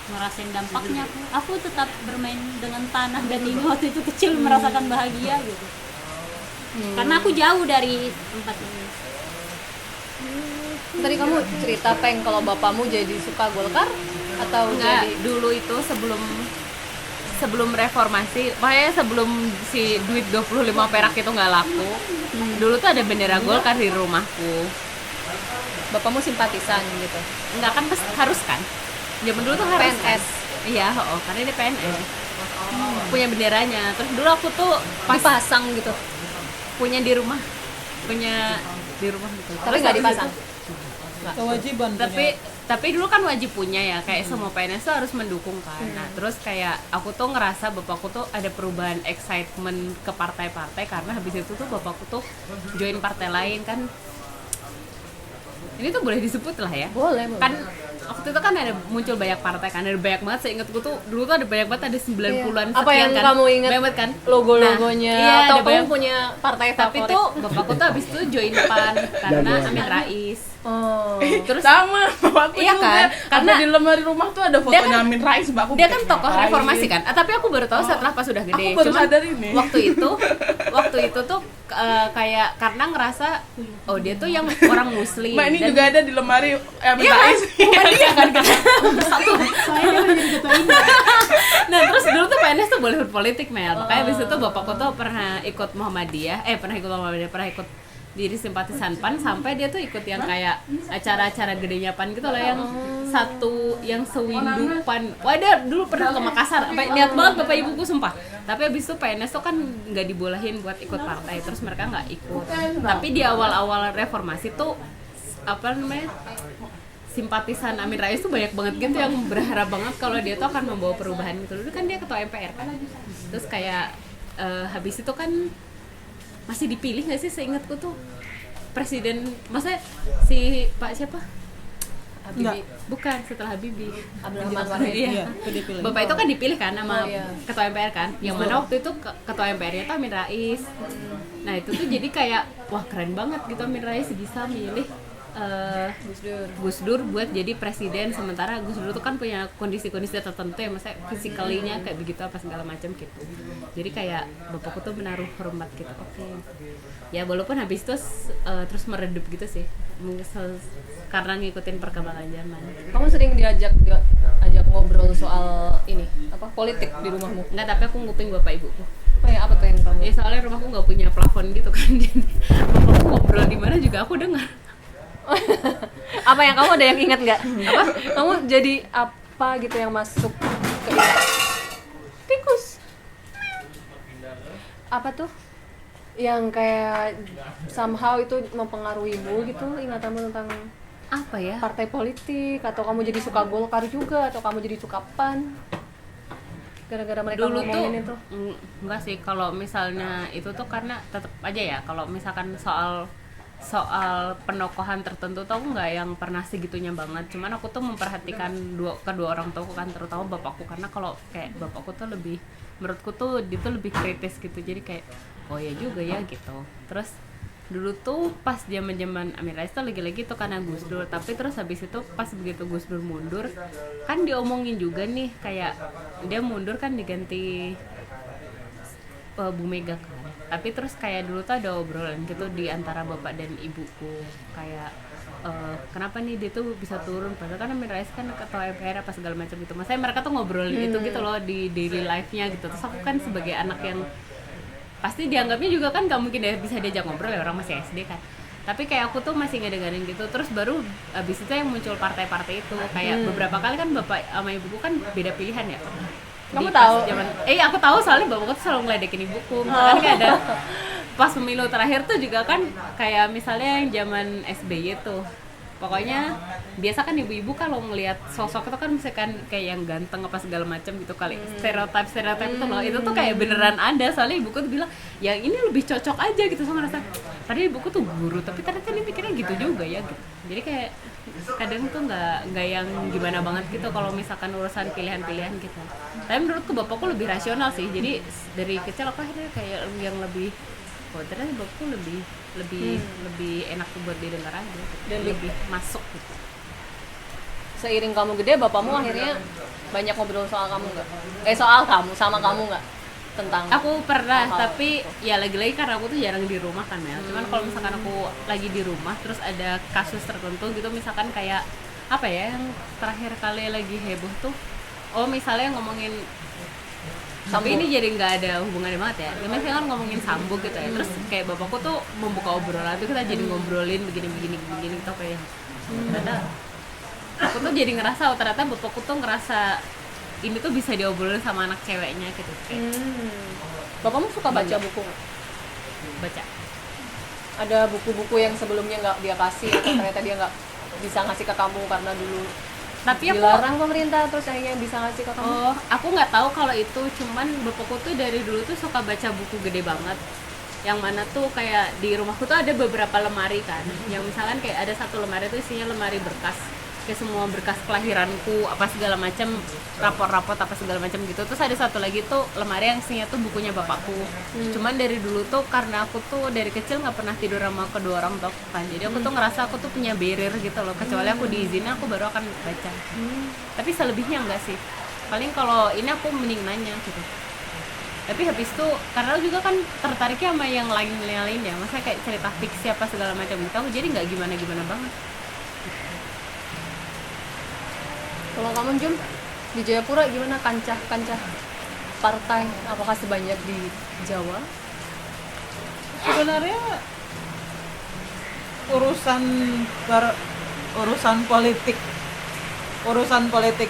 ngerasain dampaknya. Aku tetap bermain dengan tanah dan ini waktu itu kecil merasakan bahagia gitu, karena aku jauh dari tempat ini. Tadi kamu cerita Peng kalau bapakmu jadi suka Golkar atau Enggak, jadi dulu itu sebelum reformasi, makanya sebelum si duit 25 perak itu nggak laku, dulu tuh ada bendera Golkar di rumahku. bapakmu simpatisan gitu? Enggak kan harus kan? Zaman dulu tuh harus PNS. kan? Iya, karena dia PNS. punya benderanya. Terus dulu aku tuh pas Dipasang gitu. punya di rumah gitu. Tapi nggak dipasang. Kewajiban Tapi dulu kan wajib punya ya, kayak semua PNS tuh harus mendukung kan. Nah terus kayak aku tuh ngerasa bapakku tuh ada perubahan excitement ke partai-partai, karena habis itu tuh bapakku tuh join partai lain kan. Ini tuh boleh disebut lah ya. Boleh. Kan waktu itu kan ada muncul banyak partai kan, ada banyak banget, seingatku tuh dulu tuh ada banyak banget, ada 90-an Apa yang kan. kamu ingat? Banyak banget kan Logo-logonya Nah, iya, atau ada kamu banyak. punya partai Tapi favorit? tuh bapakku tuh habis itu join PAN karena Amin Rais. Oh. Terus Sama, bapakku Iya juga. kan? Karena Karena di lemari rumah tuh ada fotonya kan- Amin Rais, Mbak. Aku dia kan pikir, tokoh ngapain? reformasi kan. Tapi aku baru tahu setelah pas sudah gede. Aku baru sadar ini. Waktu itu tuh kayak karena ngerasa oh dia tuh yang orang muslim. Mbak, ini dan- juga ada di lemari Amin Iya kan? Rais. Bukan dia kan satu. Soalnya dia udah jadi ketua ini. Nah terus dulu tuh PNS tuh boleh berpolitik Mel. Makanya abis itu bapakku tuh pernah ikut Muhammadiyah, pernah ikut diri simpatisan PAN, sampai dia tuh ikut yang kayak acara-acara gedenya PAN gitu loh, yang satu yang sewindu PAN. Wah dia dulu pernah ke Makassar, sampai niat banget bapak ibuku sumpah. Tapi abis itu PNS tuh kan nggak dibolehin buat ikut partai, terus mereka nggak ikut. Tapi di awal-awal reformasi tuh apa namanya, simpatisan Amin Rais tuh banyak banget gitu yang berharap banget kalau dia tuh akan membawa perubahan gitu. Dulu kan dia ketua MPR kan, terus kayak habis itu kan masih dipilih nggak sih, seingatku tuh presiden, masa si Pak siapa? Enggak. Bukan, setelah Habibie. Abdurrahman Wahid. Iya. Iya, itu dipilih. Bapak itu kan dipilih kan sama Oh, iya. ketua MPR kan, yang mana waktu itu ketua MPR-nya tuh Amin Rais. Nah itu tuh jadi kayak wah keren banget gitu Amin Rais bisa milih Gus Dur buat jadi presiden, sementara Gus Dur tuh kan punya kondisi-kondisi tertentu ya, maksudnya fisikalinya kayak begitu apa segala macam gitu. Jadi kayak bapakku tuh menaruh hormat gitu. Oke. Ya walaupun habis itu terus meredup gitu sih. Karena ngikutin perkembangan zaman. Kamu sering diajak ngobrol soal ini apa politik di rumahmu? Enggak, tapi aku nguping bapak ibuku. Apa tuh yang kamu? Ya soalnya rumahku nggak punya plafon gitu kan, jadi bapakku ngobrol di mana juga aku dengar. Apa yang kamu ada yang ingat nggak? Apa? Kamu jadi apa gitu yang masuk ke tikus? Apa tuh? Yang kayak somehow itu mempengaruhimu gitu, ingatanmu tentang Apa ya? partai politik, atau kamu jadi suka Golkar juga, atau kamu jadi suka PAN gara-gara mereka Dulu tuh ngomongin itu? enggak sih, kalau misalnya itu tuh karena tetap aja ya, kalau misalkan soal penokohan tertentu tuh aku nggak yang pernah segitunya banget. Cuman aku tuh memperhatikan kedua orang tuaku kan, terutama bapakku, karena kalau kayak bapakku tuh lebih, menurutku tuh dia tuh lebih kritis gitu, jadi kayak oh ya juga ya gitu. Terus dulu tuh pas zaman Amin Rais tuh lagi-lagi tuh karena Gus Dur, tapi terus habis itu pas begitu Gus Dur mundur kan diomongin juga nih, kayak dia mundur kan diganti Bu Mega kan. Tapi terus kayak dulu tuh ada obrolan gitu di antara bapak dan ibuku, kayak kenapa nih dia tuh bisa turun, padahal kan Amin Rais kan ketua MPR apa segala macam gitu. Maksudnya mereka tuh ngobrolin itu gitu loh di daily life-nya gitu. Terus aku kan sebagai anak yang pasti dianggapnya juga kan gak mungkin ya bisa diajak ngobrol ya, orang masih SD kan. Tapi kayak aku tuh masih ngedengerin gitu. Terus baru abis itu yang muncul partai-partai itu, kayak beberapa kali kan bapak sama ibuku kan beda pilihan ya. Kamu Di pas tahu? aku tahu soalnya bapakku tuh selalu ngeledekin ibuku. Misalkan kayak ada pas pemilu terakhir tuh juga kan kayak misalnya yang zaman SBY tuh, pokoknya biasa kan ibu-ibu kalau ngelihat sosok itu kan misalkan kayak yang ganteng apa segala macam gitu kali, stereotip itu loh, itu tuh kayak beneran ada. Soalnya ibuku tuh bilang yang ini lebih cocok aja gitu sama rasa, padahal ibuku tuh guru tapi ternyata dia mikirnya gitu juga ya gitu. Jadi kayak kadang tuh nggak yang gimana banget gitu kalau misalkan urusan pilihan-pilihan gitu. Tapi menurutku bapakku lebih rasional sih, jadi dari kecil aku akhirnya kayak yang lebih ternyata bapakku lebih enak buat didengar aja gitu. Dan lebih masuk gitu. Seiring kamu gede, bapakmu akhirnya banyak ngobrol soal kamu nggak? Soal kamu sama kamu nggak? Tentang Aku pernah, hal-hal tapi ya lagi-lagi karena aku tuh jarang di rumah kan Mel. Cuman kalau misalkan aku lagi di rumah terus ada kasus tertentu gitu, misalkan kayak apa ya yang terakhir kali lagi heboh tuh, oh misalnya ngomongin tapi ini jadi nggak ada hubungannya banget ya. Misalnya kan ngomongin Sambo gitu ya. Terus kayak bapakku tuh membuka obrolan itu, kita jadi ngobrolin begini gitu kayak ternyata aku tuh jadi ngerasa ternyata bapakku tuh ngerasa ini tuh bisa diobrolin sama anak ceweknya gitu. Kayak Bapakmu suka baca buku nggak? baca. Ada buku-buku yang sebelumnya nggak dia kasih atau ternyata dia nggak bisa ngasih ke kamu karena dulu Tapi aku dilarang pemerintah terus akhirnya bisa ngasih ke kamu? Oh, aku nggak tahu kalau itu, cuman bapakku tuh dari dulu tuh suka baca buku gede banget. Yang mana tuh kayak di rumahku tuh ada beberapa lemari kan. Yang misalkan kayak ada satu lemari tuh isinya lemari berkas. Kayak semua berkas kelahiranku, apa segala macam, rapor-rapor apa segala macam gitu. Terus ada satu lagi tuh lemari yang isinya tuh bukunya bapakku. Cuman dari dulu tuh karena aku tuh dari kecil nggak pernah tidur sama kedua orang tua kan. Jadi aku tuh ngerasa aku tuh punya barrier gitu loh. Kecuali aku diizinin aku baru akan baca. Tapi selebihnya enggak sih. Paling kalau ini aku mending nanya gitu. Tapi habis itu karena juga kan tertariknya sama yang lain ya. Maksudnya kayak cerita fiksi apa segala macam gitu. Aku jadi nggak gimana-gimana banget. Kalau kamu Jun, di Jayapura gimana kancah-kancah partai? Apakah sebanyak di Jawa? Sebenarnya urusan politik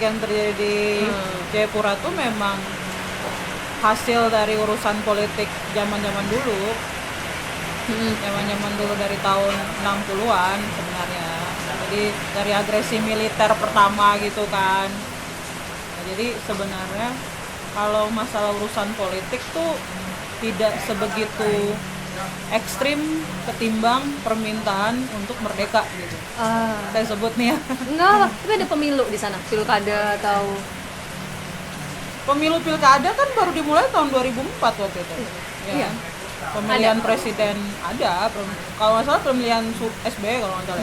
yang terjadi di Jayapura tuh memang hasil dari urusan politik zaman-zaman dulu. Zaman-zaman dulu dari tahun 60-an sebenarnya. Jadi dari agresi militer pertama gitu kan. Nah, jadi sebenarnya kalau masalah urusan politik tuh tidak sebegitu ekstrim ketimbang permintaan untuk merdeka gitu. Saya sebut nih ya. Enggak lah, tapi ada pemilu di sana, pilkada atau Pemilu pilkada kan baru dimulai tahun 2004 waktu itu. Iya. Pemilihan presiden ada, kalau nggak salah pemilihan SBY kalau nggak salah.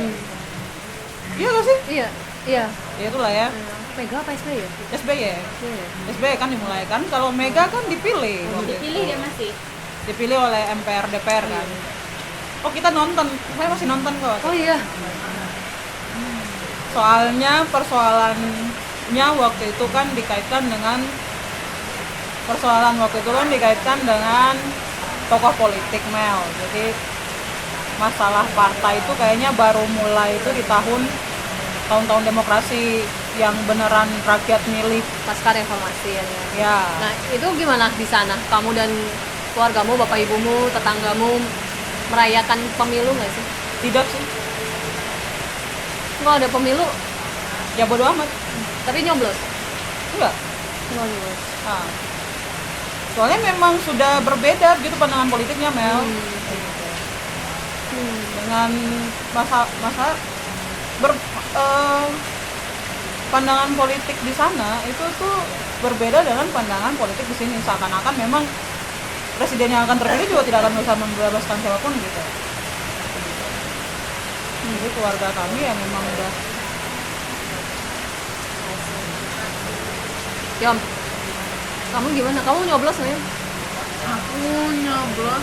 Iya nggak sih? Iya, iya. Ya itulah ya. Mega apa SBY ya? SBY. Iya. SBY kan dimulai kan, kalau Mega kan dipilih. waktu Dipilih itu. dia masih. Dipilih oleh MPR DPR kan. Oh kita nonton, saya masih nonton kok. Oh iya. Soalnya persoalannya waktu itu kan dikaitkan dengan tokoh politik Mel. Jadi masalah partai itu kayaknya baru mulai itu di tahun-tahun demokrasi yang beneran rakyat milih. Pasca reformasi ya. Ya. Nah, itu gimana di sana? Kamu dan keluargamu, bapak ibumu, tetanggamu merayakan pemilu nggak sih? Tidak sih. Nggak ada pemilu, Ya bodo amat. tapi nyoblos. Enggak. Nggak nyoblos. Nah. Soalnya memang sudah berbeda gitu pandangan politiknya Mel. Dengan pandangan politik di sana itu tuh berbeda dengan pandangan politik di sini. Seakan-akan memang presiden yang akan terpilih juga tidak akan bisa membebaskan siapapun gitu. Jadi keluarga kami ya memang udah Yom, kamu gimana? Kamu nyoblos nggak ya? Aku nyoblos.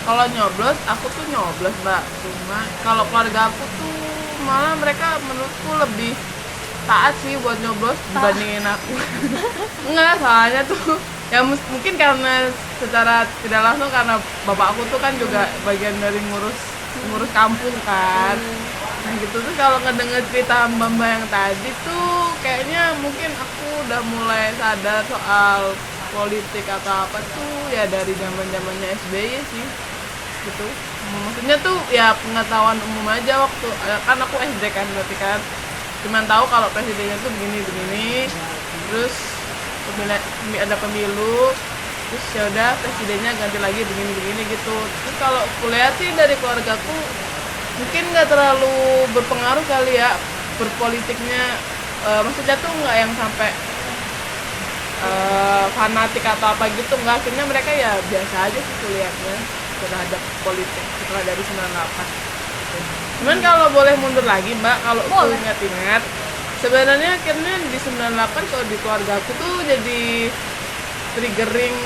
Kalau nyoblos, aku tuh nyoblos mbak. Cuma kalau keluarga aku tuh malah mereka menurutku lebih taat sih buat nyoblos dibandingin aku. Enggak, soalnya tuh ya mungkin karena secara tidak langsung karena bapak aku tuh kan juga bagian dari ngurus kampung kan. Nah gitu tuh kalau ngedenger cerita mbak-mbak yang tadi tuh kayaknya mungkin aku udah mulai sadar soal politik atau apa tuh ya dari zamannya SBY sih gitu. Maksudnya tuh ya pengetahuan umum aja waktu kan aku SD kan berarti kan cuman tahu kalau presidennya tuh begini terus ada pemilu terus ya udah presidennya ganti lagi begini gitu. Terus kalau kuliah sih dari keluargaku mungkin nggak terlalu berpengaruh kali ya berpolitiknya, maksudnya tuh nggak yang sampai fanatik atau apa gitu, nggak. Akhirnya mereka ya biasa aja sih kuliahnya terhadap politik setelah dari 98. Cuman kalau boleh mundur lagi mbak, kalau aku ingat-ingat sebenarnya akhirnya di 98 kalau di keluarga aku tuh jadi triggering,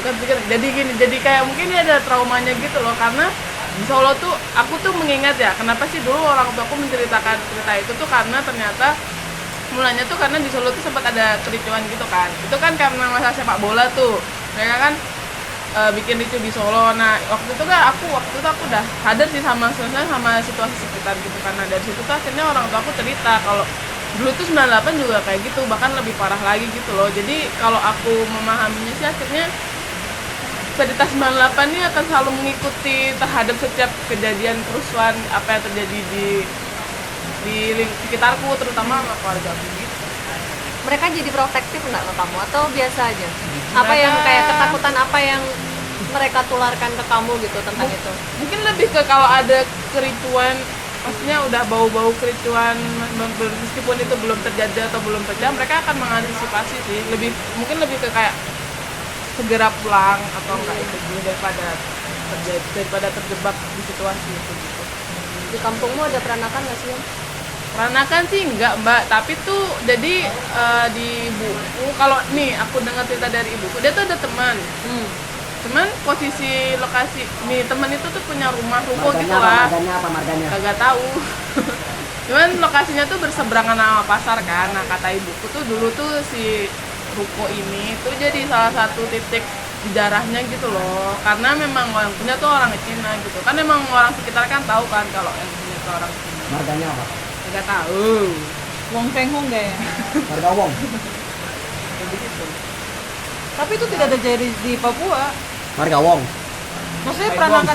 bukan triggering, jadi gini, jadi kayak mungkin ini ada traumanya gitu loh, karena di Solo tuh aku tuh mengingat ya kenapa sih dulu orang tua aku menceritakan cerita itu tuh karena ternyata mulanya tuh karena di Solo tuh sempat ada kericuan gitu kan, itu kan karena masa sepak bola tuh mereka kan bikin ricu di Solo. Nah waktu itu aku udah sadar sih sama situasi sekitar gitu, karena dari situ tuh akhirnya orang tua aku cerita kalau dulu tuh 98 juga kayak gitu, bahkan lebih parah lagi gitu loh. Jadi kalau aku memahaminya sih akhirnya cerita 98 ini akan selalu mengikuti terhadap setiap kejadian kerusuhan apa yang terjadi di sekitarku, terutama sama keluarga aku gitu. Mereka jadi protektif nggak ke kamu atau biasa aja? Apa yang kayak ketakutan apa yang mereka tularkan ke kamu gitu tentang itu? Mungkin lebih ke kalau ada kericuan, maksudnya udah bau-bau kericuan, meskipun itu belum terjadi atau belum pecah, mereka akan mengantisipasi sih. Mungkin lebih ke kayak segera pulang atau enggak itu dulu daripada terjebak di situasi itu gitu. Di kampungmu ada peranakan nggak sih? Om? Peranakan sih enggak mbak, tapi tuh jadi di buku, kalau nih aku dengar cerita dari ibuku, dia tuh ada teman. Cuman posisi lokasi nih teman itu tuh punya rumah ruko gitu lah. Marganya? Kagak tahu. Cuman lokasinya tuh berseberangan sama pasar kan. Nah kata ibuku tuh dulu tuh si ruko ini tuh jadi salah satu titik sejarahnya gitu loh. Karena memang orang punya tuh orang Cina gitu. Kan emang orang sekitar kan tahu kan kalau yang punya tuh orang Cina. Marganya apa? Kagak tahu. Wong Feng Hong kayaknya. Marga Wong. Kayak begitu. Tapi itu tidak terjadi di Papua. Marga Wong. Maksudnya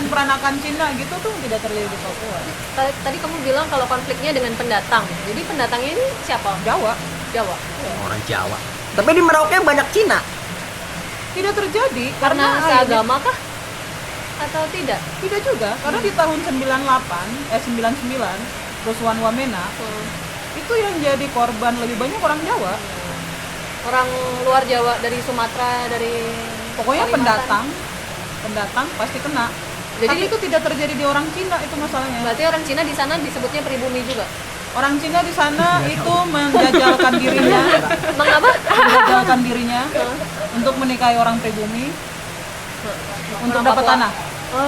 peranakan Cina gitu tuh tidak terjadi di Papua. Tadi kamu bilang kalau konfliknya dengan pendatang. Jadi pendatangnya ini siapa? Jawa Jawa. Orang Jawa. Tapi di Merauke banyak Cina. tidak terjadi Karena akhirnya- seagama kah? Atau tidak? Tidak juga, karena di tahun 99 kerusuhan Wamena itu yang jadi korban lebih banyak orang Jawa. Orang luar Jawa dari Sumatera, dari Pokoknya Kalimantan. pendatang pasti kena. Jadi- Tapi itu tidak terjadi di orang Cina, itu masalahnya. Berarti orang Cina di sana disebutnya pribumi juga. Orang Cina di sana itu menjajalkan dirinya, Mengapa? menjajalkan dirinya untuk menikahi orang pribumi untuk dapat Papua. tanah. Oh.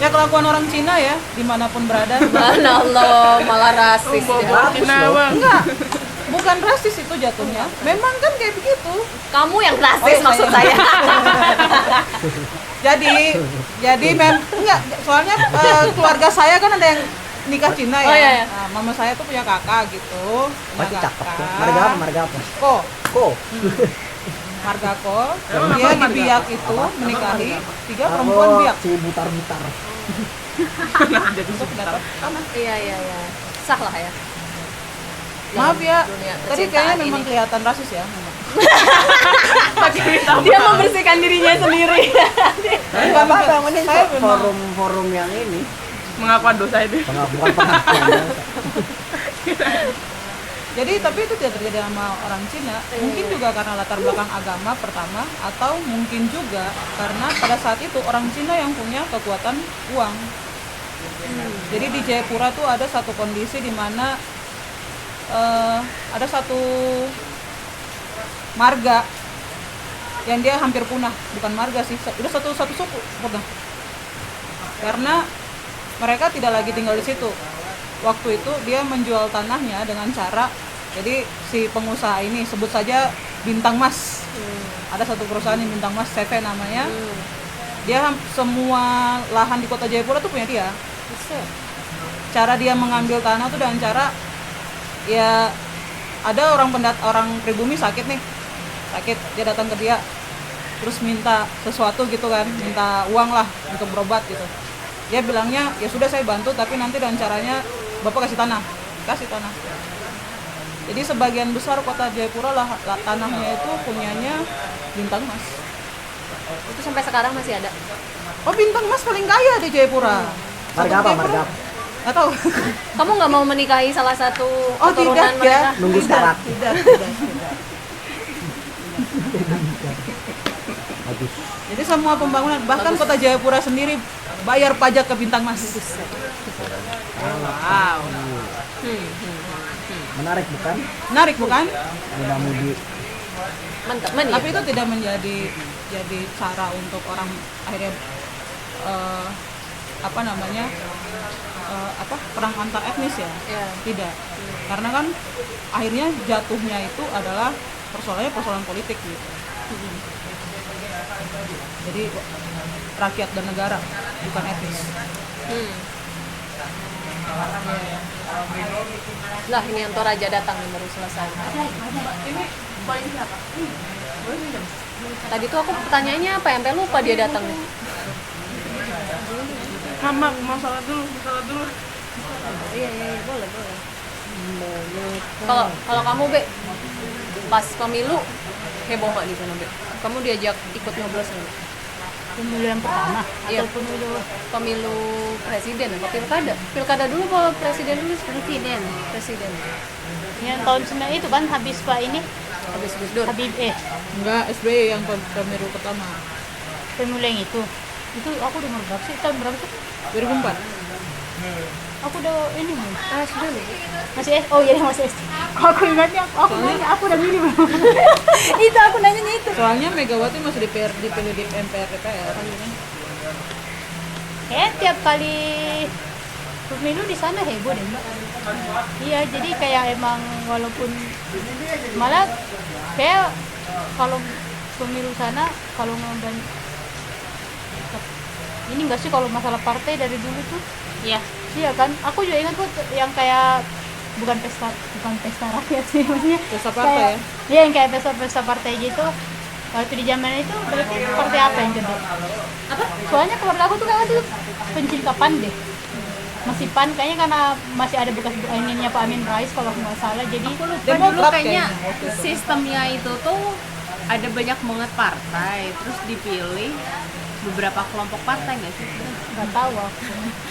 Ya kelakuan orang Cina ya, dimanapun berada. Allah, malah rasis ya. Cina bang. Enggak, bukan rasis itu jatuhnya. Memang kan kayak begitu. Kamu yang rasis Oh, iya, maksud saya. saya. Jadi enggak, soalnya keluarga saya kan ada yang nikah Cina ya. Oh, iya, iya. Nah, mama saya tuh punya kakak gitu. Pasti Punya cakep tuh. kakak. Marga apa? Marga apa? Kok, Kok? marga kok. Dia di biak itu menikahi 3 perempuan biak. Si butar-butar. Untuk dapat tanah. Iya. Sah lah ya. Maaf ya, Dunia tadi percintaan kayaknya memang ini. kelihatan rasis ya. Memang. Dia membersihkan dirinya sendiri. Enggak Apa mending saya memang forum yang ini. Mengakuan dosa itu. Bukan pengakuan. Jadi tapi itu tidak terjadi sama orang Cina. Mungkin juga karena latar belakang agama pertama, atau mungkin juga karena pada saat itu orang Cina yang punya kekuatan uang. Jadi di Jayapura tuh ada satu kondisi di mana ada satu marga yang dia hampir punah, bukan marga sih, udah satu suku punah. Karena mereka tidak lagi tinggal di situ. Waktu itu dia menjual tanahnya dengan cara, jadi si pengusaha ini sebut saja Bintang Mas. Ada satu perusahaan yang Bintang Mas CV namanya. Dia semua lahan di kota Jayapura tuh punya dia. Cara dia mengambil tanah tuh dengan cara, ya ada orang pribumi sakit nih, dia datang ke dia terus minta sesuatu gitu kan, minta uang lah untuk berobat gitu. Dia bilangnya ya sudah saya bantu, tapi nanti dengan caranya bapak kasih tanah. Jadi sebagian besar kota Jayapura lah tanahnya itu punyanya Bintang Mas. Itu sampai sekarang masih ada. Oh, Bintang Mas paling kaya di Jayapura. Marga apa? Marga apa? Nggak tahu. Kamu nggak mau menikahi salah satu Oh keturunan tidak mereka? ya. Nunggu syarat. Tidak. Bagus. Jadi semua pembangunan, bahkan kota Jayapura sendiri bayar pajak ke Bintang Mas. Wow. Menarik bukan? Menarik bukan? Mudah-mudi. Mantap, Tapi itu tidak menjadi cara untuk orang akhirnya perang antar etnis ya. Iya. Tidak. Karena kan akhirnya jatuhnya itu adalah persoalan politik gitu. Jadi rakyat dan negara, bukan etnis. Lah ini yang Toraja datang nih baru selesai. Ini poin siapa? Tadi tuh aku pertanyaannya apa ya, sampai lupa dia datang nih. Mama, masalah dulu. Iya, boleh. Kalau kamu Be, pas pemilu heboh nggak di sana Be? Kamu diajak ikut nyoblos nggak? Pemilu yang pertama Iya. atau Pemilu presiden apa pilkada? Pilkada dulu apa presiden dulu? Presiden. yang tahun 9 itu kan habis Pak ini Habis Gus Dur. Habib Enggak, SBY yang pemilu pertama. pemilu yang itu aku udah umur berapa sih, tahun berapa sih? 2004. Aku udah ini belum? Sudah nih. Masih oh iya masih SD. Aku ingatnya aku udah milih belum. Itu aku nanyanya itu. Soalnya Megawati masih dipilih di MPR DPR. Tiap kali pemilu di sana heboh deh Mbak. Iya, jadi kayak emang walaupun malah kayak kalau pemilu sana kalau ngomong ini enggak sih kalau masalah partai dari dulu tuh. Iya kan? Aku juga ingat kok yang kayak bukan pesta rakyat sih maksudnya. Pesta partai kayak, ya? Iya, yang kayak pesta partai gitu. Waktu di zaman itu berarti partai apa yang gede? Apa? Soalnya keluarga aku tuh kayak tuh pencinta PAN deh. Masih PAN kayaknya karena masih ada bekas anginnya Pak Amin Rais kalau aku nggak salah. Jadi Dulu Demokrat kayaknya kayaknya. sistemnya itu tuh ada banyak banget partai, terus dipilih beberapa kelompok partai nggak sih? nggak tahu aku.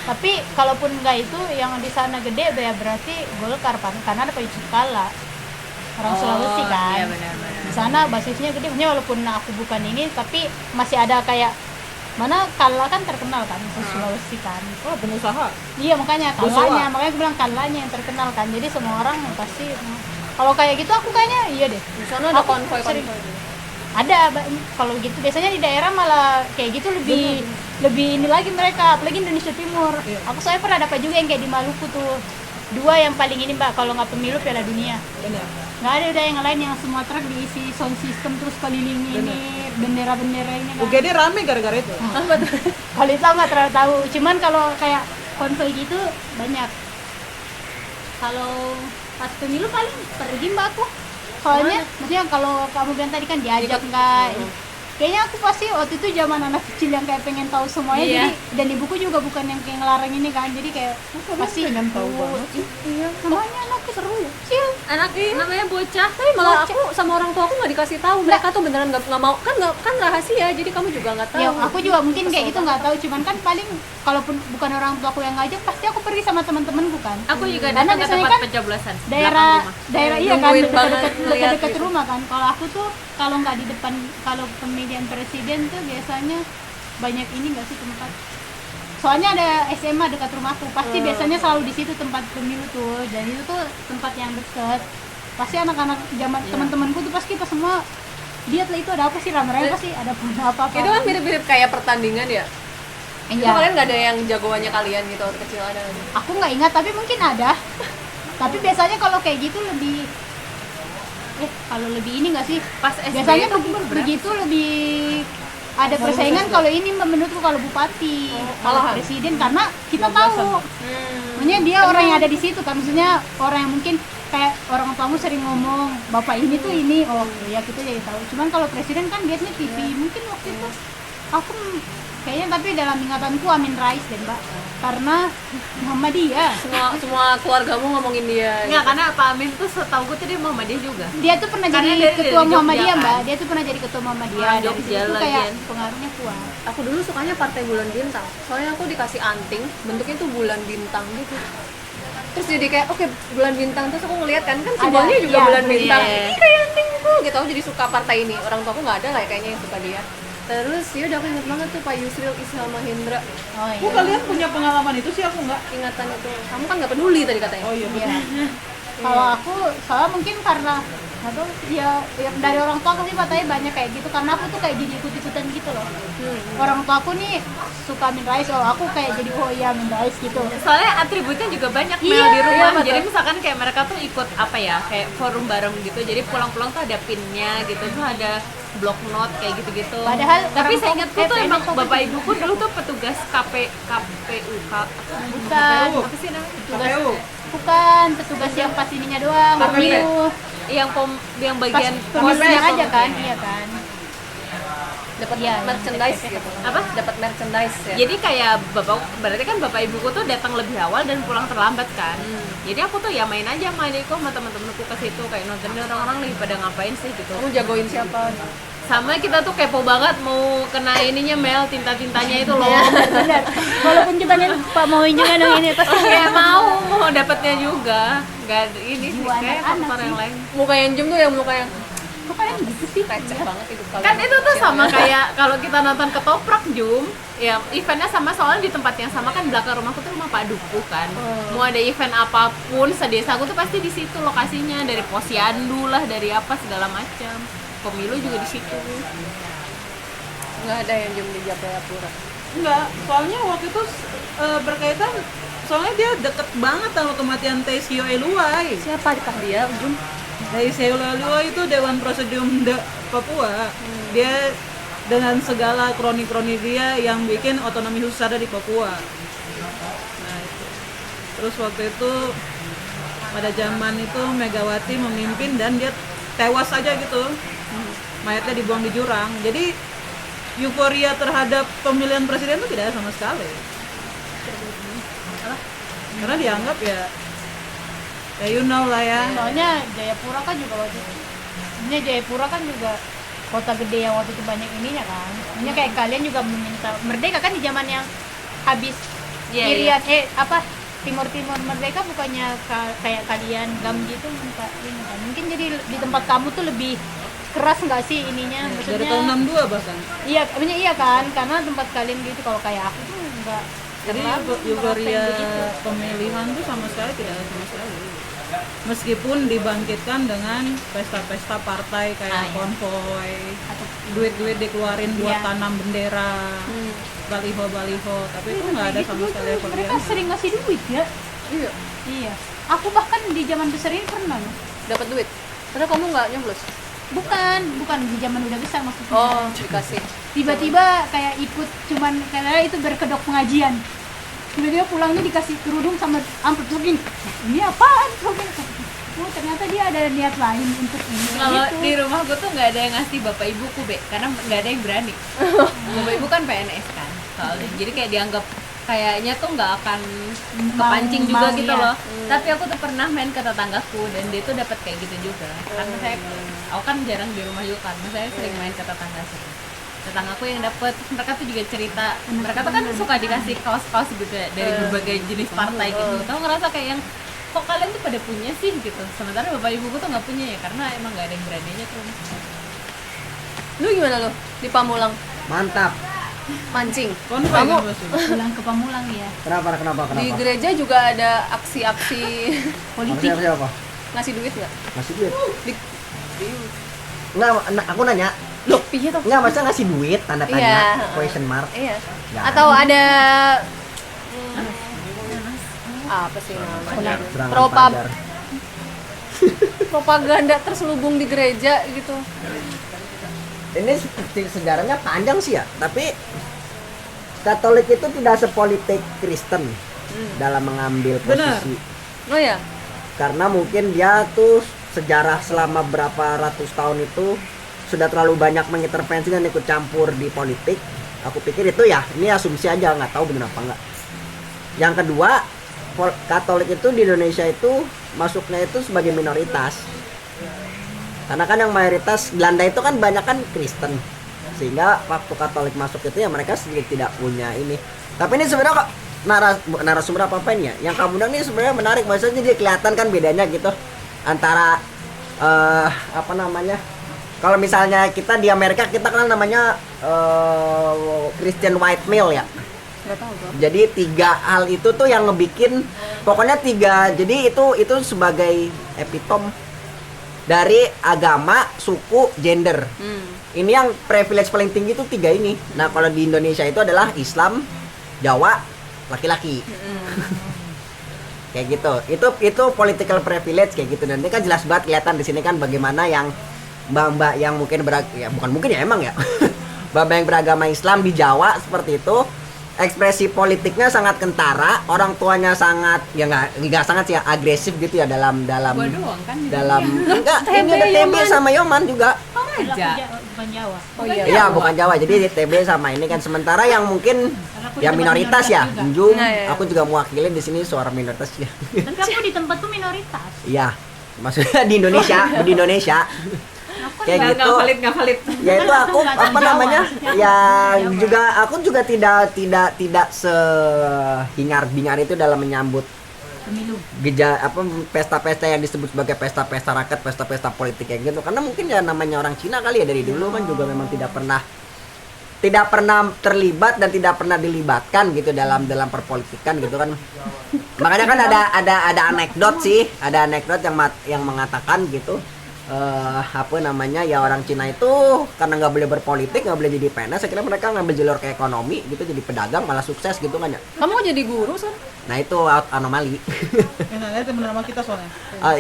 Tapi kalaupun nggak itu yang di sana gede ya berarti Golkar PAN karena ada Pak Yusuf Kalla. Orang Sulawesi kan. Iya benar-benar. Di sana basisnya gede, maksudnya walaupun aku bukan ini tapi masih ada kayak mana Kalla kan terkenal kan di Sulawesi kan. Oh, pengusaha. Iya makanya Bosowa. Kallanya, makanya aku bilang Kallanya yang terkenal kan. Jadi semua orang pasti kalau kayak gitu aku kayaknya iya deh. Di sana ada Aku konvoy. sering- Ada kalau gitu biasanya di daerah malah kayak gitu lebih ini lagi mereka, apalagi Indonesia Timur. Aku soalnya pernah dapat juga yang kayak di Maluku tuh. Dua yang paling ini Mbak, kalau nggak pemilu Piala Dunia. Benar. Nggak ada udah yang lain yang semua truk diisi sound system terus keliling ini bendera-bendera ini kan. UGD rame gara-gara itu. Kalau itu aku nggak terlalu tahu. Cuman kalau kayak konvoy gitu banyak. Kalau pas pemilu paling pergi Mbak aku. Soalnya maksudnya kalau kamu bilang tadi kan diajak nggak. Kayaknya aku pasti waktu itu zaman anak kecil yang kayak pengen tahu semuanya Iya. jadi dan ibuku juga bukan yang kayak ngelarang ini kan jadi kayak pasti pengen tahu banget sih. Iya, namanya anakku seru kecil. Anak namanya bocah. Tapi malah aku sama orang tua aku nggak dikasih tahu. Mereka tuh beneran nggak mau kan rahasia. Jadi kamu juga nggak tahu. Ya, aku juga mungkin kayak gitu nggak tahu, cuman kan paling kalaupun bukan orang tua aku yang ngajak, pasti aku pergi sama teman-temanku kan. Aku juga Karena datang ke biasanya tempat kan pencoblosan. daerah iya kan Nungguin banget ngeliat dekat gitu. rumah kan. Kalau aku tuh kalau nggak di depan kalau pemilihan presiden tuh biasanya banyak ini nggak sih tempat. Soalnya ada SMA dekat rumahku, pasti biasanya selalu di situ tempat pemilu tuh, dan itu tuh tempat yang dekat. Pasti anak-anak zaman teman-temanku tuh pasti kita semua lihat lah itu ada apa sih rame-rame pasti ada apa-apa. Itu kan mirip-mirip kayak pertandingan ya. Itu Iya. kalian nggak ada yang jagoannya kalian gitu waktu kecil ada. Aku nggak ingat tapi mungkin ada. Tapi biasanya kalau kayak gitu lebih kalau lebih ini nggak sih? Pas SD Biasanya itu umur berapa? begitu lebih ada persaingan kalau ini menurutku kalau bupati, kalau presiden karena kita tahu. Maksudnya dia orang yang ada di situ kan, maksudnya orang yang mungkin kayak orang tuamu sering ngomong bapak ini tuh ini, oh ya kita jadi tahu. Cuman kalau presiden kan lihatnya TV, mungkin waktu itu aku kayaknya tapi dalam ingatanku Amin Rais deh Mbak, karena Muhammadiyah. Semua keluargamu ngomongin dia. Enggak, karena Pak Amin tuh setahu gue tuh dia Muhammadiyah juga. Dia tuh pernah Karena jadi dari ketua Jogja, Muhammadiyah kan? Mbak, dia tuh pernah jadi ketua Muhammadiyah. Orang Dari Jogja situ kayak lagian. pengaruhnya kuat. Aku dulu sukanya Partai Bulan Bintang. Soalnya aku dikasih anting, bentuknya tuh bulan bintang gitu. Terus jadi kayak oke, bulan bintang, terus aku ngeliat kan simbolnya juga iya, bulan bintang. iya. Ini kayak antingku gitu. Aku jadi suka partai ini. Orang tua aku nggak ada lah ya kayaknya yang suka dia. Terus ya udah aku inget banget tuh Pak Yusril Isham Mahendra. Oh Kok kalian punya pengalaman itu sih, aku enggak. Ingatan itu. Kamu kan nggak peduli tadi katanya. Oh iya. Iya. Kalau aku soalnya mungkin karena atau ya yang dari orang tua aku sih katanya banyak kayak gitu karena aku tuh kayak jadi ikut-ikutan gitu loh. Orang tua aku nih suka Amin Rais, oh aku kayak jadi oh iya Amin Rais gitu. Soalnya atributnya juga banyak Mel Iya, di rumah. iya, Jadi misalkan kayak mereka tuh ikut apa ya, kayak forum bareng gitu. Jadi pulang-pulang tuh ada pinnya gitu, tuh ada block note kayak gitu-gitu. Padahal tapi orang saya tua- ingatku tuh ini emang kok bapak ibuku dulu tuh petugas KPU. bukan Apa sih namanya? KPU. bukan petugas yang pas ininya doang, pemilu. Yang Pas bagian pemilunya posnya aja kan, iya kan. Dapat Iya, merchandise gitu. Apa? Dapat merchandise ya. Jadi kayak berarti kan bapak ibuku tuh datang lebih awal dan pulang terlambat kan. Jadi aku tuh ya main ikut sama temen-temenku ke situ kayak nonton orang-orang lagi pada ngapain sih gitu. Kamu jagoin siapa? Sama kita tuh kepo banget mau kena ininya Mel, tinta-tintanya itu loh. Benar. Walaupun kita nih Pak mauin juga dong ini pasti Kayak mau dapatnya juga. Gak ada ini sih Jiwa kayak anak-anak faktor yang sih. lain. Muka yang jem tuh yang muka yang kok kalian gitu sih? receh banget itu kalau. Kan itu tuh sama kayak kalau kita nonton Ketoprak Jum, ya eventnya sama soalnya di tempat yang sama kan belakang rumahku tuh rumah Pak Duku kan. Mau ada event apapun sedesaku tuh pasti di situ lokasinya, dari posyandu lah, dari apa segala macam. Pemilu juga di situ. Nggak ada yang jem di Jayapura. Enggak, soalnya waktu itu berkaitan, soalnya dia deket banget sama kematian Taisio Eluai. Siapakah dia, Jum? Taisio Eluai itu Dewan Presidium Papua. Dia dengan segala kroni-kroni dia yang bikin otonomi khusus ada di Papua. Nah, itu. Terus waktu itu pada zaman itu Megawati memimpin dan dia tewas aja gitu. Mayatnya dibuang di jurang. Jadi euforia terhadap pemilihan presiden itu tidak ada sama sekali. Karena dianggap ya you know lah ya. Soalnya Jayapura kan juga waktu itu. Sebenarnya Jayapura kan juga kota gede yang waktu itu banyak ininya kan. Sebenarnya kayak kalian juga meminta merdeka kan di zaman yang habis Iya, Irian Timur merdeka bukannya kayak kalian gam gitu minta ini kan. Mungkin jadi di tempat kamu tuh lebih keras nggak sih ininya? Dari Maksudnya tahun 62 bahkan. iya, maksudnya iya kan, karena tempat kalian gitu. Kalau kayak aku tuh nggak Jadi terlalu euforia ngerasain begitu. pemilihan tuh sama sekali tidak ada sama sekali. Meskipun dibangkitkan dengan pesta-pesta partai kayak konvoy, duit-duit dikeluarin buat Iya. tanam bendera, baliho-baliho, tapi itu nggak ada sama sekali euforia. Mereka sering ngasih duit ya. Iya. Iya. Aku bahkan di zaman besar ini pernah loh. Dapat duit. Padahal kamu nggak nyoblos. Bukan di zaman udah besar maksudnya. Oh, dikasih. Tiba-tiba kayak ikut cuman kayak itu berkedok pengajian. Tiba-tiba pulangnya dikasih kerudung sama amplop jogging. Ini apaan jogging? Oh, ternyata dia ada niat lain untuk ini. Kalau gitu. di rumah gue tuh nggak ada yang ngasih bapak ibuku be, karena nggak ada yang berani. Bapak ibu kan PNS kan, soalnya jadi kayak dianggap kayaknya tuh nggak akan kepancing juga mau, gitu iya. loh. Tapi aku tuh pernah main ke tetanggaku dan dia tuh dapat kayak gitu juga. Karena aku kan jarang di rumah juga kan, saya sering main ke tetangga sih. Tetanggaku yang dapat, mereka tuh juga cerita, mereka tuh kan suka dikasih kaos-kaos gitu ya, dari berbagai jenis partai gitu. Tahu ngerasa kayak yang kok kalian tuh pada punya sih gitu. Sementara bapak ibuku tuh nggak punya ya, karena emang nggak ada yang beraninya tuh. Lu gimana lu di Pamulang Mantap. mancing? Konvoy Kamu kan pasti. pulang ke Pamulang ya. Kenapa? di gereja juga ada aksi-aksi Politik. Siapa? ngasih duit nggak? Ngasih duit? Di, Nggak, aku nanya. loh, iya toh. Nggak, masa ngasih duit? Tanda tanya, Iya. question mark. Iya. Jangan. Atau ada apa sih namanya? Serangan Propab- pagar. propaganda terselubung di gereja gitu. Ini sejarahnya panjang sih ya, tapi Katolik itu tidak sepolitik Kristen dalam mengambil Benar. posisi. Oh ya. Karena mungkin dia tuh sejarah selama berapa ratus tahun itu sudah terlalu banyak mengintervensi dan ikut campur di politik. Aku pikir itu ya, ini asumsi aja, nggak tahu benar apa enggak. Yang kedua, Katolik itu di Indonesia itu masuknya itu sebagai minoritas. Karena kan yang mayoritas Belanda itu kan banyak kan Kristen. Sehingga waktu Katolik masuk itu ya mereka sedikit tidak punya ini. Tapi ini sebenarnya kok narasumber apa ini ya? Yang kamu bilang ini sebenarnya menarik, maksudnya dia kelihatan kan bedanya gitu antara apa namanya? Kalau misalnya kita di Amerika kita kenal namanya Christian white male ya. Nggak tahu gua. Jadi 3 hal itu tuh yang ngebikin pokoknya 3. Jadi itu sebagai epitome dari agama, suku, gender. Ini yang privilege paling tinggi itu 3 ini. Nah kalau di Indonesia itu adalah Islam, Jawa, laki-laki. Kayak gitu. Itu political privilege kayak gitu. Dan ini kan jelas banget kelihatan di sini kan bagaimana yang mbak-mbak yang mungkin bukan mungkin ya emang ya. Mbak-mbak yang beragama Islam di Jawa seperti itu, ekspresi politiknya sangat kentara, orang tuanya sangat ya nggak sangat sih ya, agresif gitu ya dalam Gua doang kan di dalam enggak ini ada TB sama Yoman juga. aja. Bukan Jawa. Oh iya. Iya bukan Jawa, jadi TB sama ini kan sementara yang mungkin Aku ya di tempat minoritas ya, juga. Junjung, Nah, iya. aku juga mewakili di sini suara minoritas ya. Tapi aku di tempatku minoritas. Iya, maksudnya di Indonesia. Kayak gitu. Nggak valid. Ya itu aku Aku nggak apa tahu namanya? Jawa. Ya Jawa. juga aku juga tidak sehingar-bingar itu dalam menyambut Pemilu. pesta-pesta yang disebut sebagai pesta-pesta rakyat, pesta-pesta politik kayak gitu. Karena mungkin ya namanya orang Cina kali ya dari dulu kan juga memang tidak pernah terlibat dan tidak pernah dilibatkan gitu dalam perpolitikan gitu kan. Makanya kan ada anekdot sih, ada anekdot yang mengatakan gitu. Apa namanya ya orang Cina itu karena nggak boleh berpolitik, nggak boleh jadi PNS, akhirnya mereka ngambil jalur ke ekonomi gitu, jadi pedagang malah sukses gitu kan ya. Kamu mau jadi guru kan? Nah itu anomali. Nah, temen sama kita soalnya.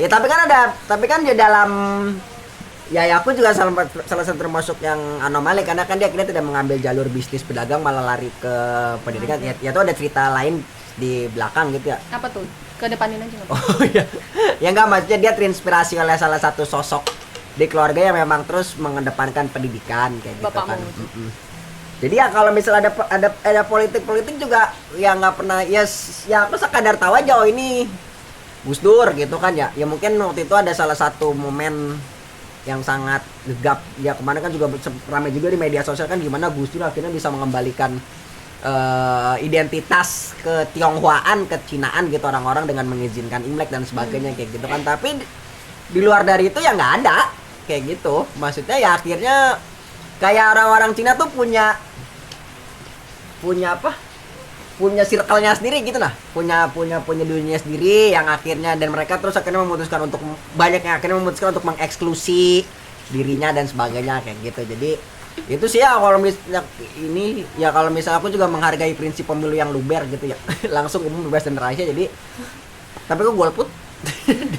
Ya tapi kan di dalam ya aku juga salah satu termasuk yang anomali karena kan dia akhirnya tidak mengambil jalur bisnis pedagang malah lari ke pendidikan. Ya itu ada cerita lain di belakang gitu ya. Apa tuh? Kedepanin aja nggak? Oh iya. Ya enggak, maksudnya dia terinspirasi oleh salah satu sosok di keluarga yang memang terus mengedepankan pendidikan kayak gitu Bapakmu kan. itu. Jadi ya kalau misalnya ada politik juga ya nggak pernah ya aku sekadar tahu aja oh ini Gus Dur gitu kan ya. Ya mungkin waktu itu ada salah satu momen yang sangat gegap ya kemana kan juga ramai juga di media sosial kan gimana Gus Dur akhirnya bisa mengembalikan identitas ke Tionghoaan, ke Cinaan gitu orang-orang dengan mengizinkan Imlek dan sebagainya kayak gitu kan. Tapi di luar dari itu ya nggak ada kayak gitu. Maksudnya ya akhirnya kayak orang-orang Cina tuh punya apa? Punya circle-nya sendiri gitu nah. Punya dunia sendiri yang akhirnya dan mereka terus akhirnya memutuskan untuk banyak yang akhirnya memutuskan untuk mengeksklusi dirinya dan sebagainya kayak gitu. Jadi itu sih ya kalau misalnya ini ya kalau misalnya aku juga menghargai prinsip pemilu yang luber gitu ya langsung umum bebas dan rahasia jadi tapi aku golput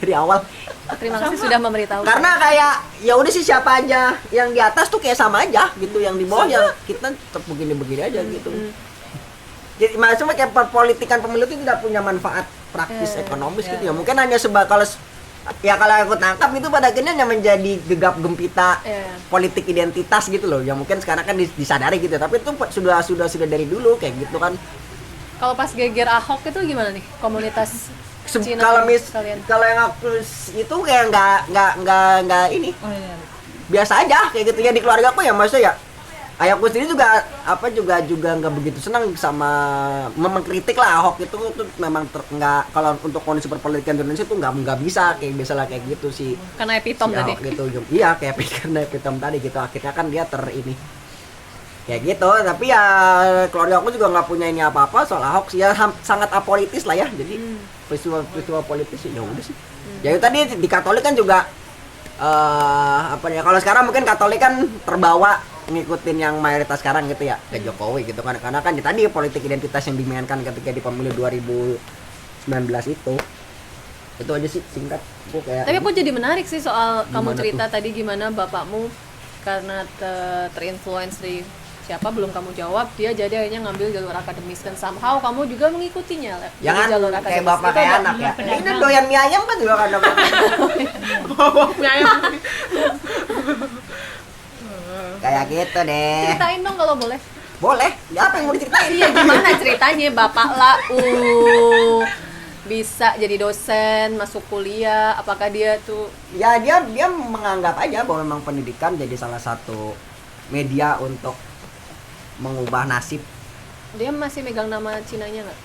dari awal Terima kasih sudah memberitahu. karena kayak ya udah sih siapa aja yang di atas tuh kayak sama aja gitu yang di bawah ya kita tetap begini aja gitu. Jadi maksudnya kayak perpolitikan pemilu itu tidak punya manfaat praktis ekonomis gitu ya mungkin hanya kalau aku tangkap itu pada akhirnya hanya menjadi gegap gempita politik identitas gitu loh. Ya mungkin sekarang kan disadari gitu, tapi itu sudah dari dulu kayak gitu kan. Kalau pas geger Ahok itu gimana nih komunitas Cina kalian? Kalau yang aku itu kayak nggak ini. Oh iya. Biasa aja kayak gitu ya di keluarga aku ya maksudnya ya. Ayahku sendiri juga nggak begitu senang sama mengkritik lah Ahok itu tuh memang nggak kalau untuk kondisi perpolitikan Indonesia tuh nggak bisa kayak biasalah kayak gitu sih. Karena epitom Si tadi. Ahok gitu iya kayak karena epitom tadi gitu akhirnya kan dia ini kayak gitu tapi ya keluarga aku juga nggak punya ini apa-apa soal Ahok sih ya sangat apolitis lah ya jadi peristiwa politis ya udah sih. Ya itu tadi di Katolik kan juga apa ya kalau sekarang mungkin Katolik kan terbawa ngikutin yang mayoritas sekarang gitu ya ke Jokowi gitu kan karena kan tadi politik identitas yang dimainkan ketika di pemilu 2019 itu aja sih singkat aku kayak Tapi aku jadi menarik sih soal kamu Gimana cerita tadi gimana bapakmu karena terinfluence dari siapa belum kamu jawab dia jadi akhirnya ngambil jalur akademis dan somehow kamu juga mengikutinya jangan jalur kayak akademis. bapak Itu kayak ada- anak ya pedagang. ini doyan mie ayam kan juga kan kayak gitu deh Ceritain dong kalau boleh. boleh ya apa yang mau diceritain Iya gimana ceritanya bapak bisa jadi dosen masuk kuliah apakah dia tuh ya dia menganggap aja bahwa memang pendidikan jadi salah satu media untuk mengubah nasib. dia masih megang nama Cinanya nggak?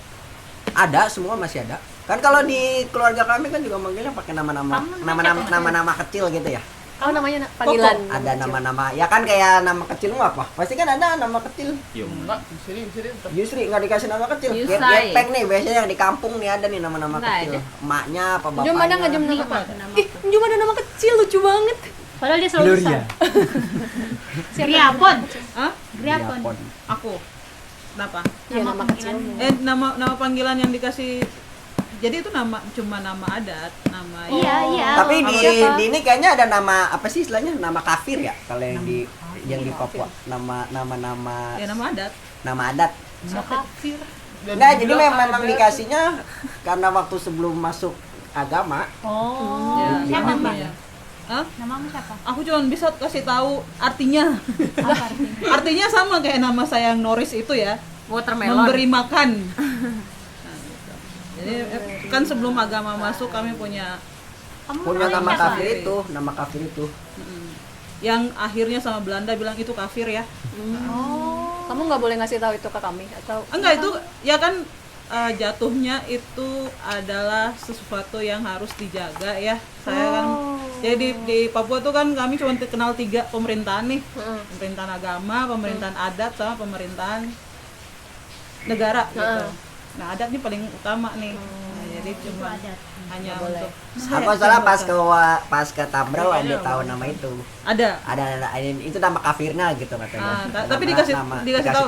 Ada, semua masih ada. Kan kalau di keluarga kami kan juga manggilnya pakai nama-nama kecil gitu ya. Oh, namanya panggilan. Ada nama-nama, ya kan kayak nama kecilmu apa? Pasti kan ada nama kecil. Enggak, di sini tetap. Yusri nggak dikasih nama kecil. Yusai. Gepeng nih biasanya yang di kampung nih ada nih nama-nama Nggak kecil. ada. Emaknya apa bapaknya? Jum ada nggak Jum nama? Ih, Jum ada nama kecil lucu banget. Padahal dia selalu besar. Griapon. Hah? Griapon. Griapon. Aku. Kenapa? Iya, nama kecil. Nama panggilan yang dikasih. Jadi itu cuma nama adat, nama Iya. Tapi Nama di siapa? ini kayaknya ada nama apa sih istilahnya? Nama kafir ya kalau yang di Papua. Nama ya nama adat. nama adat. Kafir. Enggak, jadi memang dikasihnya karena waktu sebelum masuk agama. Oh. Ya, Siapa Mbak? namanya. Hah? Namamu siapa? Aku cuma bisa kasih tahu artinya. Apa artinya? Artinya sama kayak nama saya yang Noris itu ya. Watermelon. Memberi makan. Nah, gitu. Jadi kan sebelum agama masuk kami punya Punya nama kafir itu, nama kafir itu. yang akhirnya sama Belanda bilang itu kafir ya. Oh. Kamu nggak boleh ngasih tahu itu ke kami atau? Enggak, itu ya kan jatuhnya itu adalah sesuatu yang harus dijaga ya. Saya kan jadi di Papua tuh kan kami cuma kenal 3 pemerintahan nih. Pemerintahan agama, pemerintahan adat sama pemerintahan negara gitu. Nah, adat ini paling utama nih. Nah, jadi cuma hanya untuk Aku salah pas ke Tambrau ada tahu nama itu. ada. Ada itu nama kafirnya gitu katanya. Tapi dikasih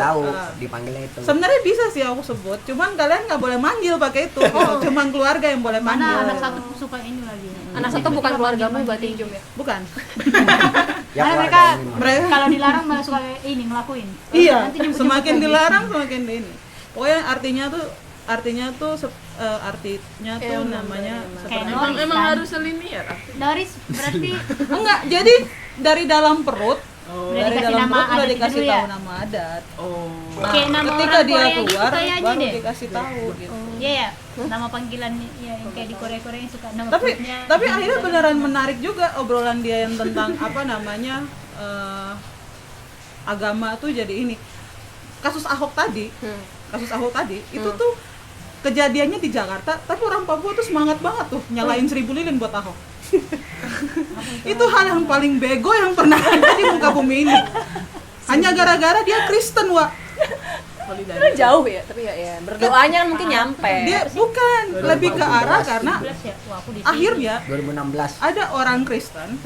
tahu. Dipanggilnya itu. Sebenarnya bisa sih aku sebut, cuman kalian nggak boleh manggil pakai itu. Gitu. Cuman keluarga yang boleh manggil. Mana anak satu suka ini lagi. Anak satu bukan keluargamu berarti Jum ya? Bukan. Ya, Karena keluarga mereka ini mah. Mereka kalau dilarang malah suka ini ngelakuin. iya, Nanti nyebut-nyebut semakin lagi. dilarang semakin di ini. Pokoknya artinya tuh namanya Kayak seperti Noris Emang kan? harus selinier. Doris berarti enggak, jadi dari dalam perut udah dari dikasih dalam nama perut udah adat dikasih itu dulu tahu ya? nama adat. Oh. Kayak nama Ketika orang dia Korea gitu keluar kayaknya baru deh. dikasih tahu gitu. Iya ya, nama panggilan ya yang kayak di Korea yang suka nama tapi perutnya. akhirnya beneran menarik juga obrolan dia yang tentang apa namanya agama tuh jadi ini kasus Ahok tadi itu tuh kejadiannya di Jakarta tapi orang Papua tuh semangat banget tuh nyalain 1000 lilin buat Ahok. Itu hal yang paling bego yang pernah ada di muka bumi ini hanya gara-gara dia Kristen, Wak. Karena jauh ya, tapi ya berdoanya kan mungkin nyampe. Dia bukan lebih ke arah karena 11 ya? Wah, aku di akhirnya 2016. ada orang Kristen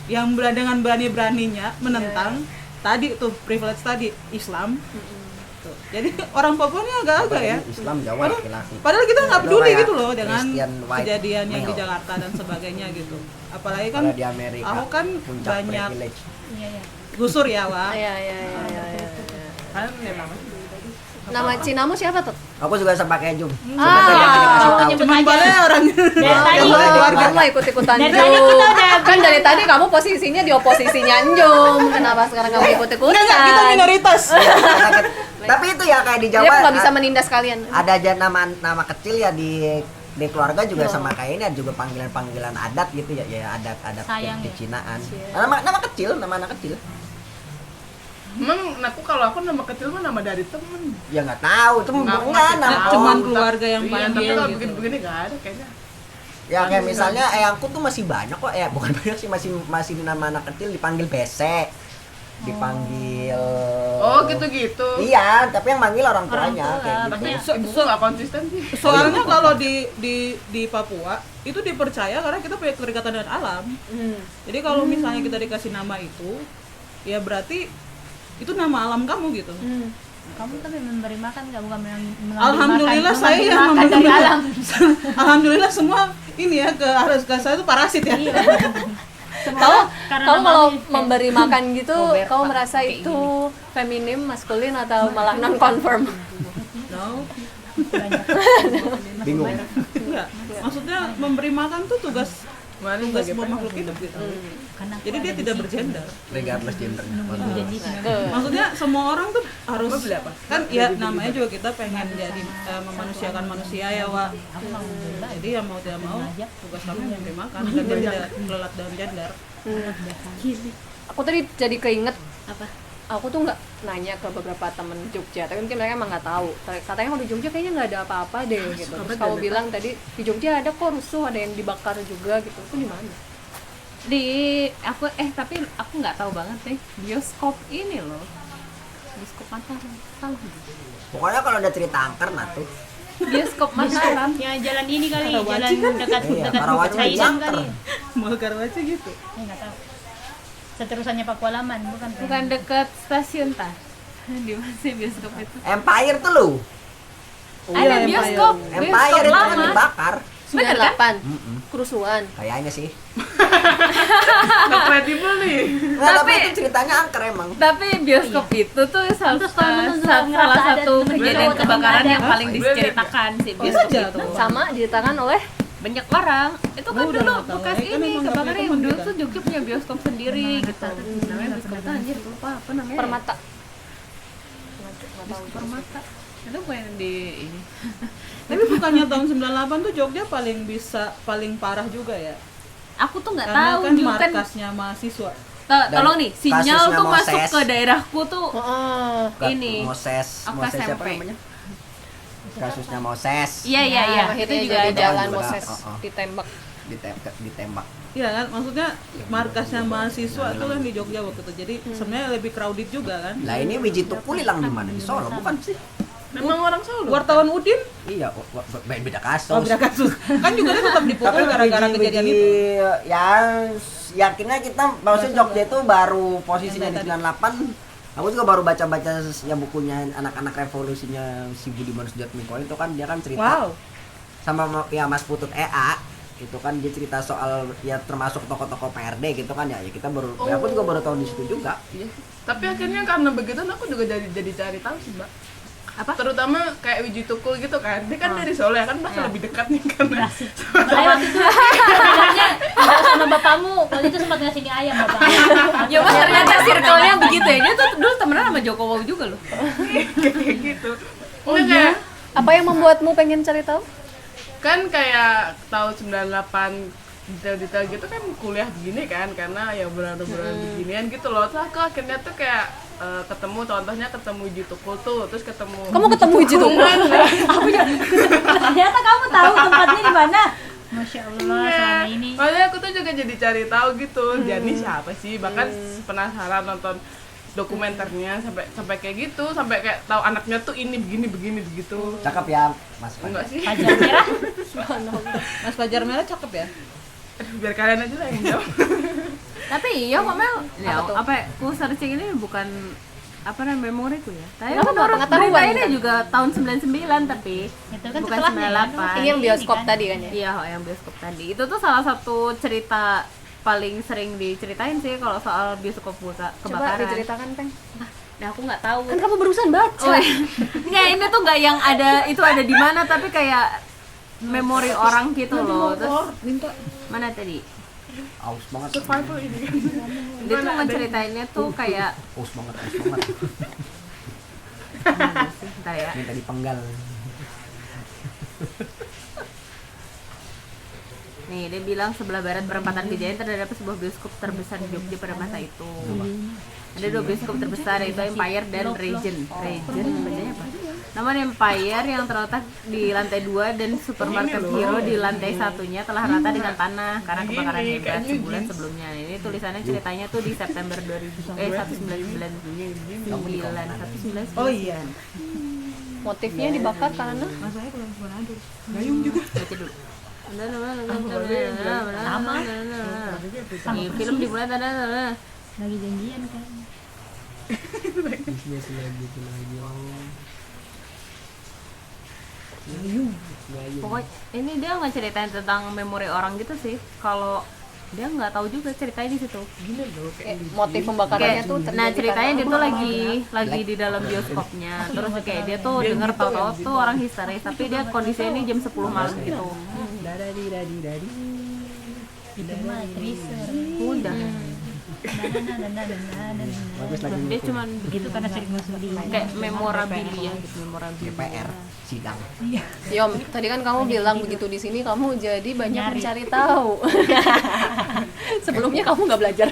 yang dengan berani-beraninya menentang tadi tuh privilege tadi Islam. Tuh. Jadi orang Papua ini agak-agak ya. Islam Jawa laki-laki. Padahal kita nggak peduli Kayak gitu loh dengan Christian white kejadian yang di male. Jakarta dan sebagainya gitu. Apalagi kan Kalau di Amerika aku kan puncak banyak privilege. Iya ya. gusur ya, Wak. Iya. Kan memang. Nama Cinamu siapa tuh? Aku juga sama kayak Jum. Ah, nyebut Cuman aja. boleh orangnya. Dari tadi. Kamu mau ikut-ikutan Dari Jum. tadi kita udah Kan dari tadi kamu posisinya di oposisinya Jum. Kenapa sekarang kamu ikut-ikutan? Enggak, kita minoritas. Tapi itu ya kayak di Dia Jawa. nggak bisa menindas kalian. Ada aja nama kecil ya di keluarga juga sama kayak ini ada juga panggilan adat gitu ya adat Sayang di ya. Cinaan. Nama kecil, nama anak kecil. Emang kalau aku nama kecil mah nama dari temen. Ya nggak tahu, itu Nggak enggak nama tahu. Cuman Tapi- keluarga yang Iya, tapi panggil kalau gitu. begini-begini nggak ada kayaknya. Ya kayak misalnya eyangku tuh masih banyak kok, bukan banyak sih, masih nama anak kecil dipanggil besek, dipanggil. Oh, gitu-gitu. Iya, tapi yang manggil orang tuanya tua, kayak gitu. Tapi ibuku nggak konsisten sih. Soalnya kalau di Papua itu dipercaya karena kita punya keterikatan dengan alam. Jadi kalau misalnya kita dikasih nama itu, ya berarti itu nama alam kamu gitu. Kamu tapi memberi makan nggak bukan mengambil Alhamdulillah makan, saya mengambil yang makan dari alam. Alhamdulillah semua ini ya harus ke saya itu parasit ya. Kamu Karena kamu kalau namanya- memberi makan gitu, Bober, kamu Pak. merasa Kayak itu feminim, maskulin atau malah non confirm? No, Bingung. enggak. Maksudnya memberi makan tuh tugas Kemarin tugas bagi sebuah pengen. makhluk hidup gitu. Karena Jadi dia tidak bergender. Regardless gendernya. Maksudnya semua orang tuh harus kan ya namanya juga kita pengen jadi memanusiakan manusia ya, Wak. Jadi ya mau tidak mau tugas kami memberi makan dan dia tidak lelat dalam gender. Aku tadi jadi keinget apa? aku tuh nggak nanya ke beberapa temen Jogja, tapi mungkin mereka emang nggak tahu. Katanya kalau di Jogja kayaknya nggak ada apa-apa deh gitu. Terus kamu bilang tadi di Jogja ada kok rusuh, ada yang dibakar juga gitu. Itu di mana? di aku tapi aku nggak tahu banget deh bioskop ini loh, bioskop Mataram, tahu nggak? Pokoknya kalau ada cerita angker nah tuh. Bioskop Mataram Ya jalan ini kali, Karawaci jalan kan? dekat Iya, dekat Karawaci Kaidan jangker. kali. Mau Karawaci gitu. Nggak tahu. Seterusannya Pakualaman bukan? bukan dekat stasiun tah. Di mana sih bioskop itu? Empire tuh lu. Ada Empire. bioskop Empire itu kan lama. dibakar. Bener kan? 98 kerusuhan. Kayaknya sih. Nggak kredibel nih. Nggak, tapi Tapi- itu ceritanya angker emang. Tapi bioskop itu tuh salah satu kejadian kebakaran yang paling diceritakan sih bioskop Iya, itu. Sama diceritakan oleh Banyak orang. Itu kan Udah dulu nggak tahu. bekas Kan ini emang kebakaran nggak yang dulu punya tuh Jogja punya bioskop sendiri gitu. Namanya bioskop itu anjir lupa apa namanya. Permata. Bioskop Permata. Itu bukan di ini. Tapi bukannya tahun 98 tuh Jogja paling parah juga ya? Aku tuh nggak Karena tahu kan juga kan. markasnya mahasiswa. Tolong nih, sinyal kasusnya tuh masuk Moses. ke daerahku tuh Heeh. ini. Moses Aku Moses siapa SMP. namanya? Kasusnya Moses. Iya iya iya, itu Akhirnya juga jadi ada. jalan Juga, Moses oh. ditembak. Ditembak. Iya kan, maksudnya markasnya mahasiswa itu kan di Jogja waktu itu. Jadi sebenarnya lebih crowded juga kan. Lah ini Wiji Tukul hilang di mana? Di Solo bukan sih? Memang orang Solo. Wartawan Udin, Iya, beda kasus. beda kasus. Kan juga dia tetap dipukul gara-gara kejadian itu. Ya yakinnya kita maksudnya Jogja itu baru posisinya di 98. Aku juga baru baca-baca ya bukunya anak-anak revolusinya si Budiman Sujatmiko itu kan dia kan cerita Wow. sama ya Mas Putut EA itu kan dia cerita soal ya termasuk tokoh-tokoh PRD gitu kan ya kita baru ya aku juga baru tahu di situ juga. Iya. Tapi akhirnya karena begitu aku juga jadi cari tahu sih, Mbak. Apa? Terutama kayak Wiji Tukul gitu kan. Dia kan dari Solo ya kan pasti lebih dekat nih karena Saya waktu itu sebenarnya sama bapakmu, waktu itu sempat ngasih mie ayam bapak. Ya mas ternyata circle-nya begitu ya. Dia tuh dulu temenan sama Jokowi juga loh. kayak gitu. Enggak kayak Apa yang membuatmu pengen cari tahu? kan kayak tahun 98 detail-detail gitu kan kuliah begini kan karena ya benar-benar beginian gitu loh. Terus aku akhirnya tuh kayak ketemu contohnya ketemu Wiji Tukul tuh terus ketemu Kamu ketemu Wiji Tukul? Ternyata kamu tahu tempatnya di mana? Masya Allah, selama ini. Makanya aku tuh juga jadi cari tahu gitu Jani siapa sih bahkan penasaran nonton dokumenternya sampai kayak gitu sampai kayak tahu anaknya tuh ini begini begitu. Cakep ya Mas Pak. Enggak sih. Pajar merah. Mas Fajar Merah cakep ya? Biar kalian aja lah yang jawab. Tapi iya kok Mel. Ya, Apa tuh? apa ku searching ini bukan apa namanya memoriku ya. Tapi Apa, menurut pengetahuan berita ini kan? juga tahun 99 tapi Itu kan bukan setelahnya ya. 98. Ini yang bioskop kan. tadi kan ya? Iya, yang bioskop tadi. Itu tuh salah satu cerita paling sering diceritain sih kalau soal bioskop Coba kebakaran. diceritakan, Peng. Nah, aku nggak tahu. Kan kamu barusan baca. Oh, nggak, ini tuh nggak yang ada itu ada di mana tapi kayak memori orang gitu loh. Terus mana tadi? Aus banget. Survival ini kan. Dia tuh ngeceritainnya tuh kayak Aus banget. bentar ya. Minta dipenggal. Nih, dia bilang sebelah barat perempatan Kejayaan terdapat sebuah bioskop terbesar di Jogja pada masa itu. Ada dua bioskop terbesar yaitu Empire dan Regent. Regent bacanya apa? Namun Empire yang terletak di lantai 2 dan supermarket Hero di lantai satunya telah rata dengan tanah karena kebakaran hebat sebulan sebelumnya. Ini tulisannya ceritanya tuh di September 1999. Oh iya. Motifnya dibakar karena Mas saya kalau Manado. Gayung juga. Baca dulu. Nih, film dimulai Lagi janjian kan. pokoknya ini dia nggak ceritain tentang memori orang gitu sih. Kalau dia nggak tahu juga ceritanya di situ. motif pembakarannya Kayak, tuh nah ceritanya dia tuh lagi di dalam bioskopnya. Terus kayak dia tuh denger tahu-tahu tuh orang histeris, tapi dia kondisinya ini jam 10 malam gitu. Itu mah teaser. Udah. Bagus lagi. Dia cuman Begitu karena sering masuk di kayak memorabilia gitu, memorabilia. DPR sidang. Yom, tadi kan kamu bilang begitu di sini kamu jadi banyak Nyari. mencari tahu. Sebelumnya kamu nggak belajar.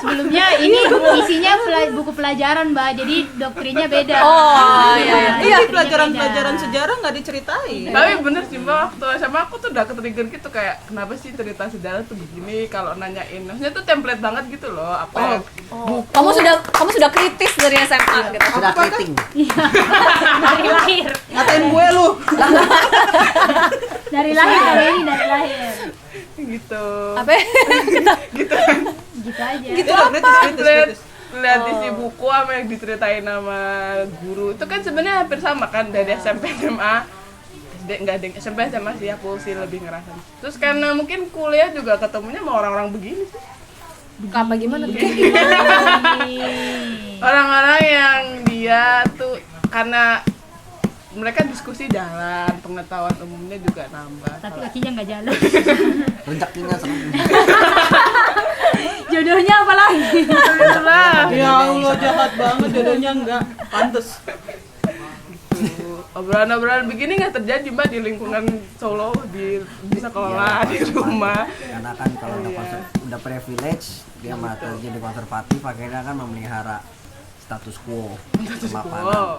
Sebelumnya ini isinya buku pelajaran Mbak, jadi doktrinnya beda. Oh iya. Iya, pelajaran-pelajaran sejarah nggak diceritain. Tapi bener sih Mbak, waktu SMA aku tuh udah ke-trigger gitu kayak kenapa sih cerita sejarah tuh begini kalau nanyain. Maksudnya tuh template banget gitu loh. Apa yang Kamu sudah kritis dari SMA gitu. Sudah keriting. Dari lahir. Ngatain gue lu. Dari lahir kalau ini dari lahir. gitu. Apa? Gitu aja. Gitu apa? Lihat isi buku sama yang diceritain sama guru itu kan sebenarnya hampir sama kan dari SMP SMA. Enggak ada SMP SMA sih aku sih lebih ngerasa. Terus karena mungkin kuliah juga ketemunya sama orang-orang begini sih. Apa gimana tuh? Orang-orang yang dia tuh karena mereka diskusi jalan, pengetahuan umumnya juga nambah. Tapi kakinya nggak jalan. Rezekinya seneng. Jodohnya apa lagi? Itulah. Ya Allah, jahat banget, jodohnya enggak pantes. Obrolan-obrolan begini nggak terjadi Mbak di lingkungan Solo, di sekolah, di rumah. Karena kan kalau udah privilege, dia mah jadi konservatif, akhirnya kan memelihara status quo. Kemapanan. Wow.